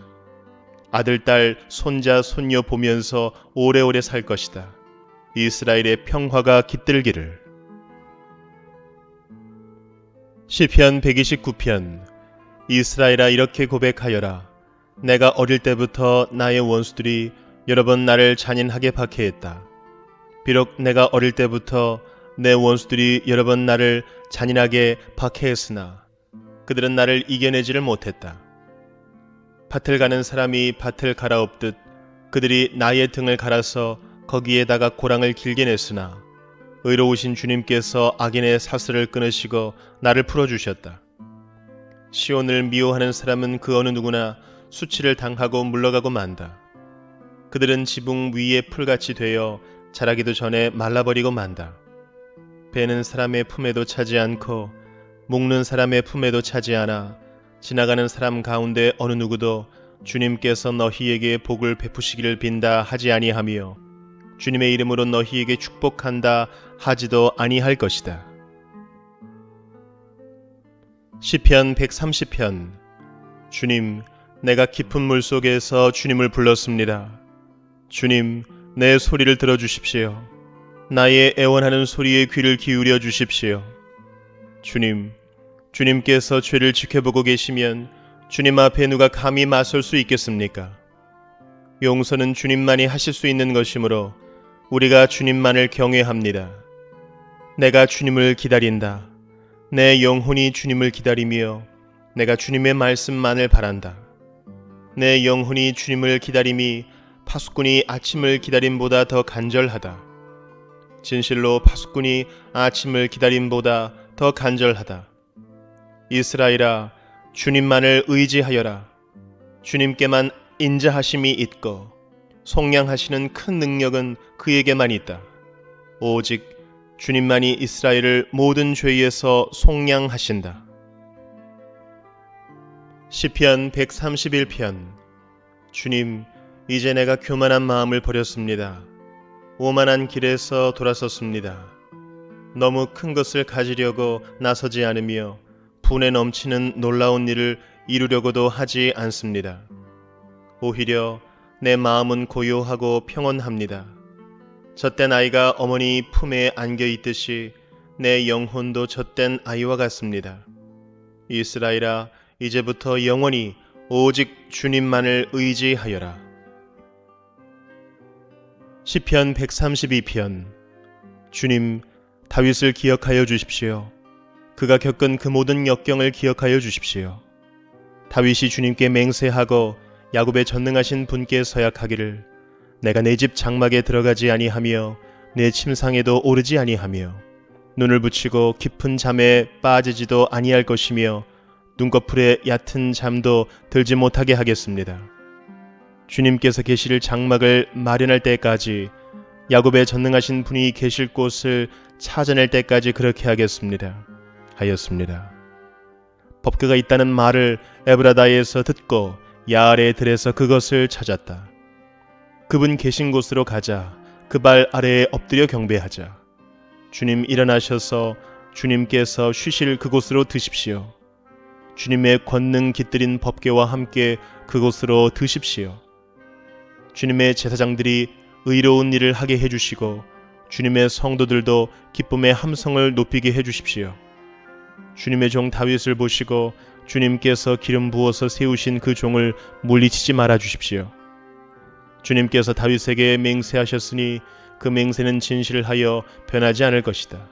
아들, 딸, 손자, 손녀 보면서 오래오래 살 것이다. 이스라엘의 평화가 깃들기를. 시편 129편. 이스라엘아, 이렇게 고백하여라. 내가 어릴 때부터 나의 원수들이 여러 번 나를 잔인하게 박해했다. 비록 내가 어릴 때부터 내 원수들이 여러 번 나를 잔인하게 박해했으나 그들은 나를 이겨내지를 못했다. 밭을 가는 사람이 밭을 갈아엎듯 그들이 나의 등을 갈아서 거기에다가 고랑을 길게 냈으나 의로우신 주님께서 악인의 사슬을 끊으시고 나를 풀어주셨다. 시온을 미워하는 사람은 그 어느 누구나 수치를 당하고 물러가고 만다. 그들은 지붕 위에 풀같이 되어 자라기도 전에 말라버리고 만다. 배는 사람의 품에도 차지 않고 묶는 사람의 품에도 차지 않아 지나가는 사람 가운데 어느 누구도 주님께서 너희에게 복을 베푸시기를 빈다 하지 아니하며 주님의 이름으로 너희에게 축복한다 하지도 아니할 것이다. 시편 130편. 주님, 내가 깊은 물속에서 주님을 불렀습니다. 주님, 내 소리를 들어주십시오. 나의 애원하는 소리에 귀를 기울여 주십시오. 주님, 주님께서 죄를 지켜보고 계시면 주님 앞에 누가 감히 맞설 수 있겠습니까? 용서는 주님만이 하실 수 있는 것이므로 우리가 주님만을 경외합니다. 내가 주님을 기다린다. 내 영혼이 주님을 기다리며 내가 주님의 말씀만을 바란다. 내 영혼이 주님을 기다림이 파수꾼이 아침을 기다림보다 더 간절하다. 진실로 파수꾼이 아침을 기다림보다 더 간절하다. 이스라엘아, 주님만을 의지하여라. 주님께만 인자하심이 있고 속량하시는 큰 능력은 그에게만 있다. 오직 주님만이 이스라엘을 모든 죄에서 속량하신다. 시편 131편. 주님, 이제 내가 교만한 마음을 버렸습니다. 오만한 길에서 돌아섰습니다. 너무 큰 것을 가지려고 나서지 않으며 분에 넘치는 놀라운 일을 이루려고도 하지 않습니다. 오히려 내 마음은 고요하고 평온합니다. 젖된 아이가 어머니 품에 안겨 있듯이 내 영혼도 젖된 아이와 같습니다. 이스라엘아, 이제부터 영원히 오직 주님만을 의지하여라. 시편 132편. 주님, 다윗을 기억하여 주십시오. 그가 겪은 그 모든 역경을 기억하여 주십시오. 다윗이 주님께 맹세하고 야곱의 전능하신 분께 서약하기를 내가 내 집 장막에 들어가지 아니하며 내 침상에도 오르지 아니하며 눈을 붙이고 깊은 잠에 빠지지도 아니할 것이며 눈꺼풀에 얕은 잠도 들지 못하게 하겠습니다. 주님께서 계실 장막을 마련할 때까지 야곱의 전능하신 분이 계실 곳을 찾아낼 때까지 그렇게 하였습니다. 법궤가 있다는 말을 에브라다에서 듣고 야알의 들에서 그것을 찾았다. 그분 계신 곳으로 가자. 그 발 아래에 엎드려 경배하자. 주님 일어나셔서 주님께서 쉬실 그곳으로 드십시오. 주님의 권능 깃들인 법궤와 함께 그곳으로 드십시오. 주님의 제사장들이 의로운 일을 하게 해주시고 주님의 성도들도 기쁨의 함성을 높이게 해주십시오. 주님의 종 다윗을 보시고 주님께서 기름 부어서 세우신 그 종을 물리치지 말아 주십시오. 주님께서 다윗에게 맹세하셨으니 그 맹세는 진실하여 변하지 않을 것이다.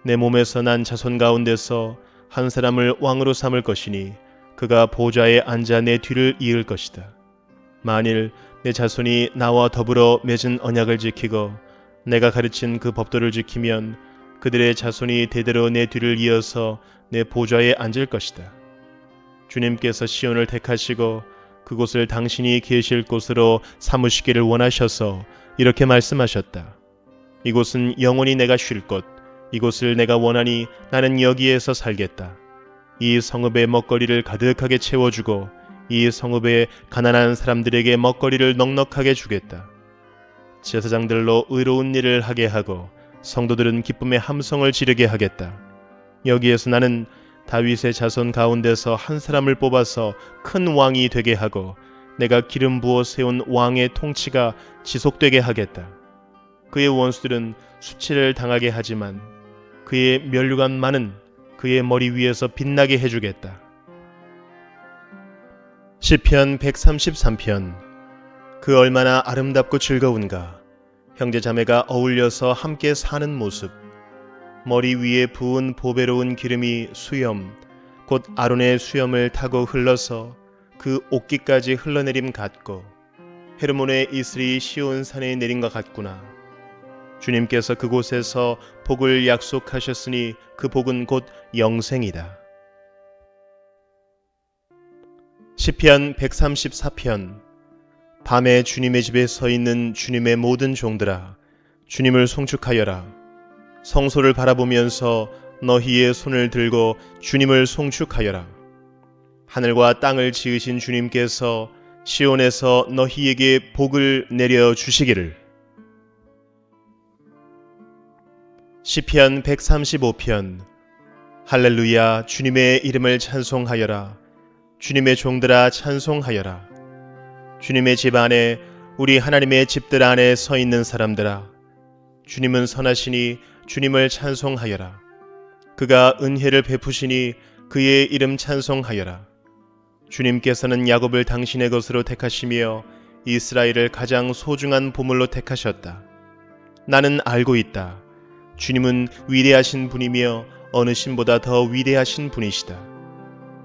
내 몸에서 난 자손 가운데서 한 사람을 왕으로 삼을 것이니 그가 보좌에 앉아 내 뒤를 이을 것이다. 만일 내 자손이 나와 더불어 맺은 언약을 지키고 내가 가르친 그 법도를 지키면 그들의 자손이 대대로 내 뒤를 이어서 내 보좌에 앉을 것이다. 주님께서 시온을 택하시고 그곳을 당신이 계실 곳으로 삼으시기를 원하셔서 이렇게 말씀하셨다. 이곳은 영원히 내가 쉴 곳, 이곳을 내가 원하니 나는 여기에서 살겠다. 이 성읍의 먹거리를 가득하게 채워주고 이 성읍의 가난한 사람들에게 먹거리를 넉넉하게 주겠다. 제사장들로 의로운 일을 하게 하고 성도들은 기쁨의 함성을 지르게 하겠다. 여기에서 나는 다윗의 자손 가운데서 한 사람을 뽑아서 큰 왕이 되게 하고 내가 기름 부어 세운 왕의 통치가 지속되게 하겠다. 그의 원수들은 수치를 당하게 하지만 그의 면류관만은 그의 머리 위에서 빛나게 해주겠다. 시편 133편. 그 얼마나 아름답고 즐거운가. 형제자매가 어울려서 함께 사는 모습. 머리 위에 부은 보배로운 기름이 수염, 곧 아론의 수염을 타고 흘러서 그 옷깃까지 흘러내림 같고 헤르몬의 이슬이 시온 산에 내린 것 같구나. 주님께서 그곳에서 복을 약속하셨으니 그 복은 곧 영생이다. 시편 134편. 밤에 주님의 집에 서 있는 주님의 모든 종들아, 주님을 송축하여라. 성소를 바라보면서 너희의 손을 들고 주님을 송축하여라. 하늘과 땅을 지으신 주님께서 시온에서 너희에게 복을 내려 주시기를. 시편 135편. 할렐루야. 주님의 이름을 찬송하여라. 주님의 종들아 찬송하여라. 주님의 집 안에, 우리 하나님의 집들 안에 서 있는 사람들아, 주님은 선하시니 주님을 찬송하여라. 그가 은혜를 베푸시니 그의 이름 찬송하여라. 주님께서는 야곱을 당신의 것으로 택하시며 이스라엘을 가장 소중한 보물로 택하셨다. 나는 알고 있다. 주님은 위대하신 분이며 어느 신보다 더 위대하신 분이시다.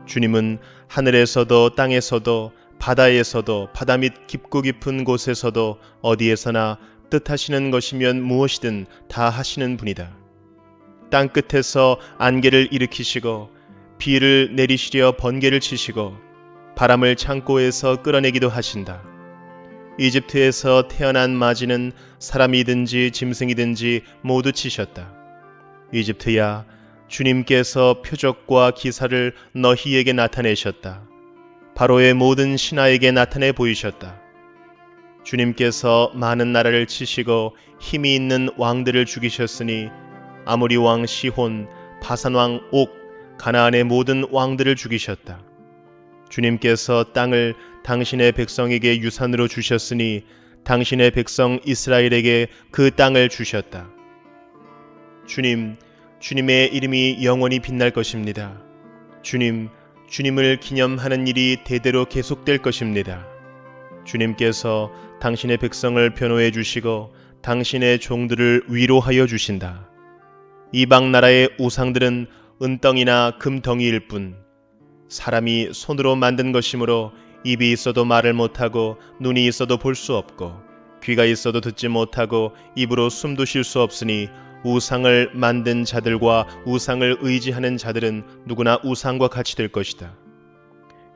주님은 하늘에서도 땅에서도 바다에서도 바다 밑 깊고 깊은 곳에서도 어디에서나 뜻하시는 것이면 무엇이든 다 하시는 분이다. 땅 끝에서 안개를 일으키시고 비를 내리시려 번개를 치시고 바람을 창고에서 끌어내기도 하신다. 이집트에서 태어난 마지는 사람이든지 짐승이든지 모두 치셨다. 이집트야, 주님께서 표적과 기사를 너희에게 나타내셨다. 바로의 모든 신하에게 나타내 보이셨다. 주님께서 많은 나라를 치시고 힘이 있는 왕들을 죽이셨으니 아모리 왕 시혼, 바산 왕 옥, 가나안의 모든 왕들을 죽이셨다. 주님께서 땅을 당신의 백성에게 유산으로 주셨으니 당신의 백성 이스라엘에게 그 땅을 주셨다. 주님의 이름이 영원히 빛날 것입니다. 주님을 기념하는 일이 대대로 계속될 것입니다. 주님께서 당신의 백성을 변호해 주시고 당신의 종들을 위로하여 주신다. 이방 나라의 우상들은 은덩이나 금덩이일 뿐, 사람이 손으로 만든 것이므로 입이 있어도 말을 못하고 눈이 있어도 볼 수 없고 귀가 있어도 듣지 못하고 입으로 숨도 쉴 수 없으니 우상을 만든 자들과 우상을 의지하는 자들은 누구나 우상과 같이 될 것이다.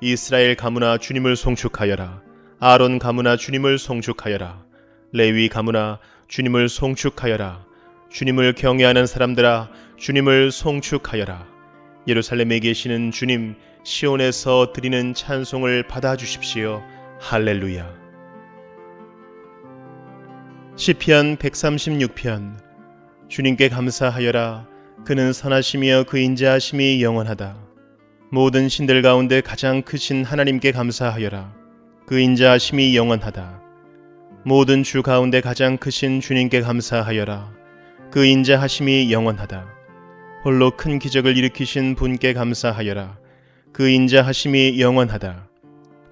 이스라엘 가문아 주님을 송축하여라. 아론 가문아 주님을 송축하여라. 레위 가문아 주님을 송축하여라. 주님을 경외하는 사람들아 주님을 송축하여라. 예루살렘에 계시는 주님, 시온에서 드리는 찬송을 받아주십시오. 할렐루야. 시편 136편. 주님께 감사하여라. 그는 선하시며 그 인자하심이 영원하다. 모든 신들 가운데 가장 크신 하나님께 감사하여라. 그 인자하심이 영원하다. 모든 주 가운데 가장 크신 주님께 감사하여라. 그 인자하심이 영원하다. 홀로 큰 기적을 일으키신 분께 감사하여라. 그 인자하심이 영원하다.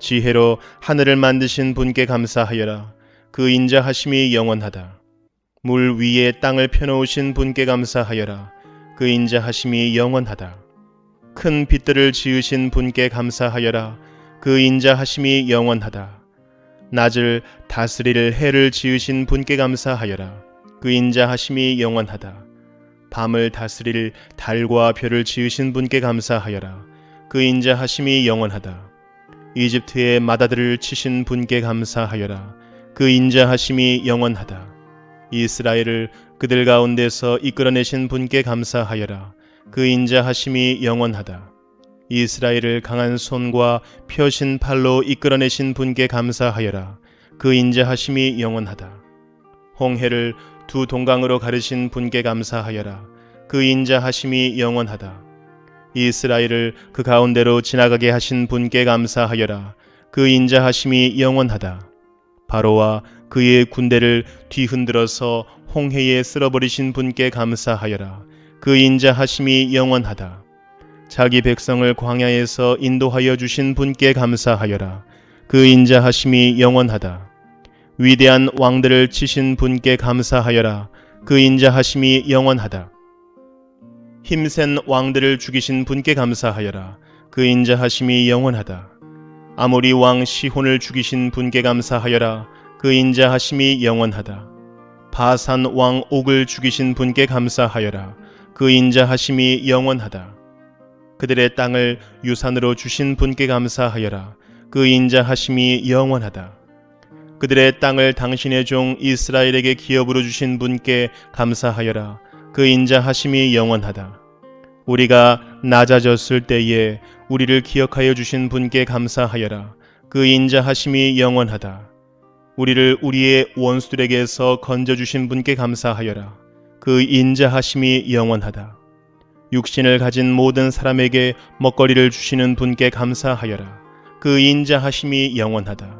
지혜로 하늘을 만드신 분께 감사하여라. 그 인자하심이 영원하다. 물 위에 땅을 펴놓으신 분께 감사하여라. 그 인자하심이 영원하다. 큰 빛들을 지으신 분께 감사하여라. 그 인자하심이 영원하다. 낮을 다스릴 해를 지으신 분께 감사하여라. 그 인자하심이 영원하다. 밤을 다스릴 달과 별을 지으신 분께 감사하여라. 그 인자하심이 영원하다. 이집트의 마다들을 치신 분께 감사하여라. 그 인자하심이 영원하다. 이스라엘을 그들 가운데서 이끌어내신 분께 감사하여라. 그 인자하심이 영원하다. 이스라엘을 강한 손과 펴신 팔로 이끌어내신 분께 감사하여라. 그 인자하심이 영원하다. 홍해를 두 동강으로 가르신 분께 감사하여라. 그 인자하심이 영원하다. 이스라엘을 그 가운데로 지나가게 하신 분께 감사하여라. 그 인자하심이 영원하다. 바로와 그의 군대를 뒤흔들어서 홍해에 쓸어버리신 분께 감사하여라. 그 인자하심이 영원하다. 자기 백성을 광야에서 인도하여 주신 분께 감사하여라. 그 인자하심이 영원하다. 위대한 왕들을 치신 분께 감사하여라. 그 인자하심이 영원하다. 힘센 왕들을 죽이신 분께 감사하여라. 그 인자하심이 영원하다. 아모리 왕 시혼을 죽이신 분께 감사하여라. 그 인자하심이 영원하다. 바산 왕 옥을 죽이신 분께 감사하여라. 그 인자하심이 영원하다. 그들의 땅을 유산으로 주신 분께 감사하여라. 그 인자하심이 영원하다. 그들의 땅을 당신의 종 이스라엘에게 기업으로 주신 분께 감사하여라. 그 인자하심이 영원하다. 우리가 낮아졌을 때에 우리를 기억하여 주신 분께 감사하여라. 그 인자하심이 영원하다. 우리를 우리의 원수들에게서 건져주신 분께 감사하여라. 그 인자하심이 영원하다. 육신을 가진 모든 사람에게 먹거리를 주시는 분께 감사하여라. 그 인자하심이 영원하다.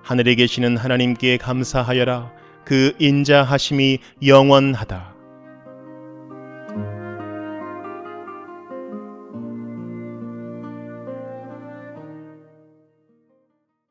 하늘에 계시는 하나님께 감사하여라. 그 인자하심이 영원하다.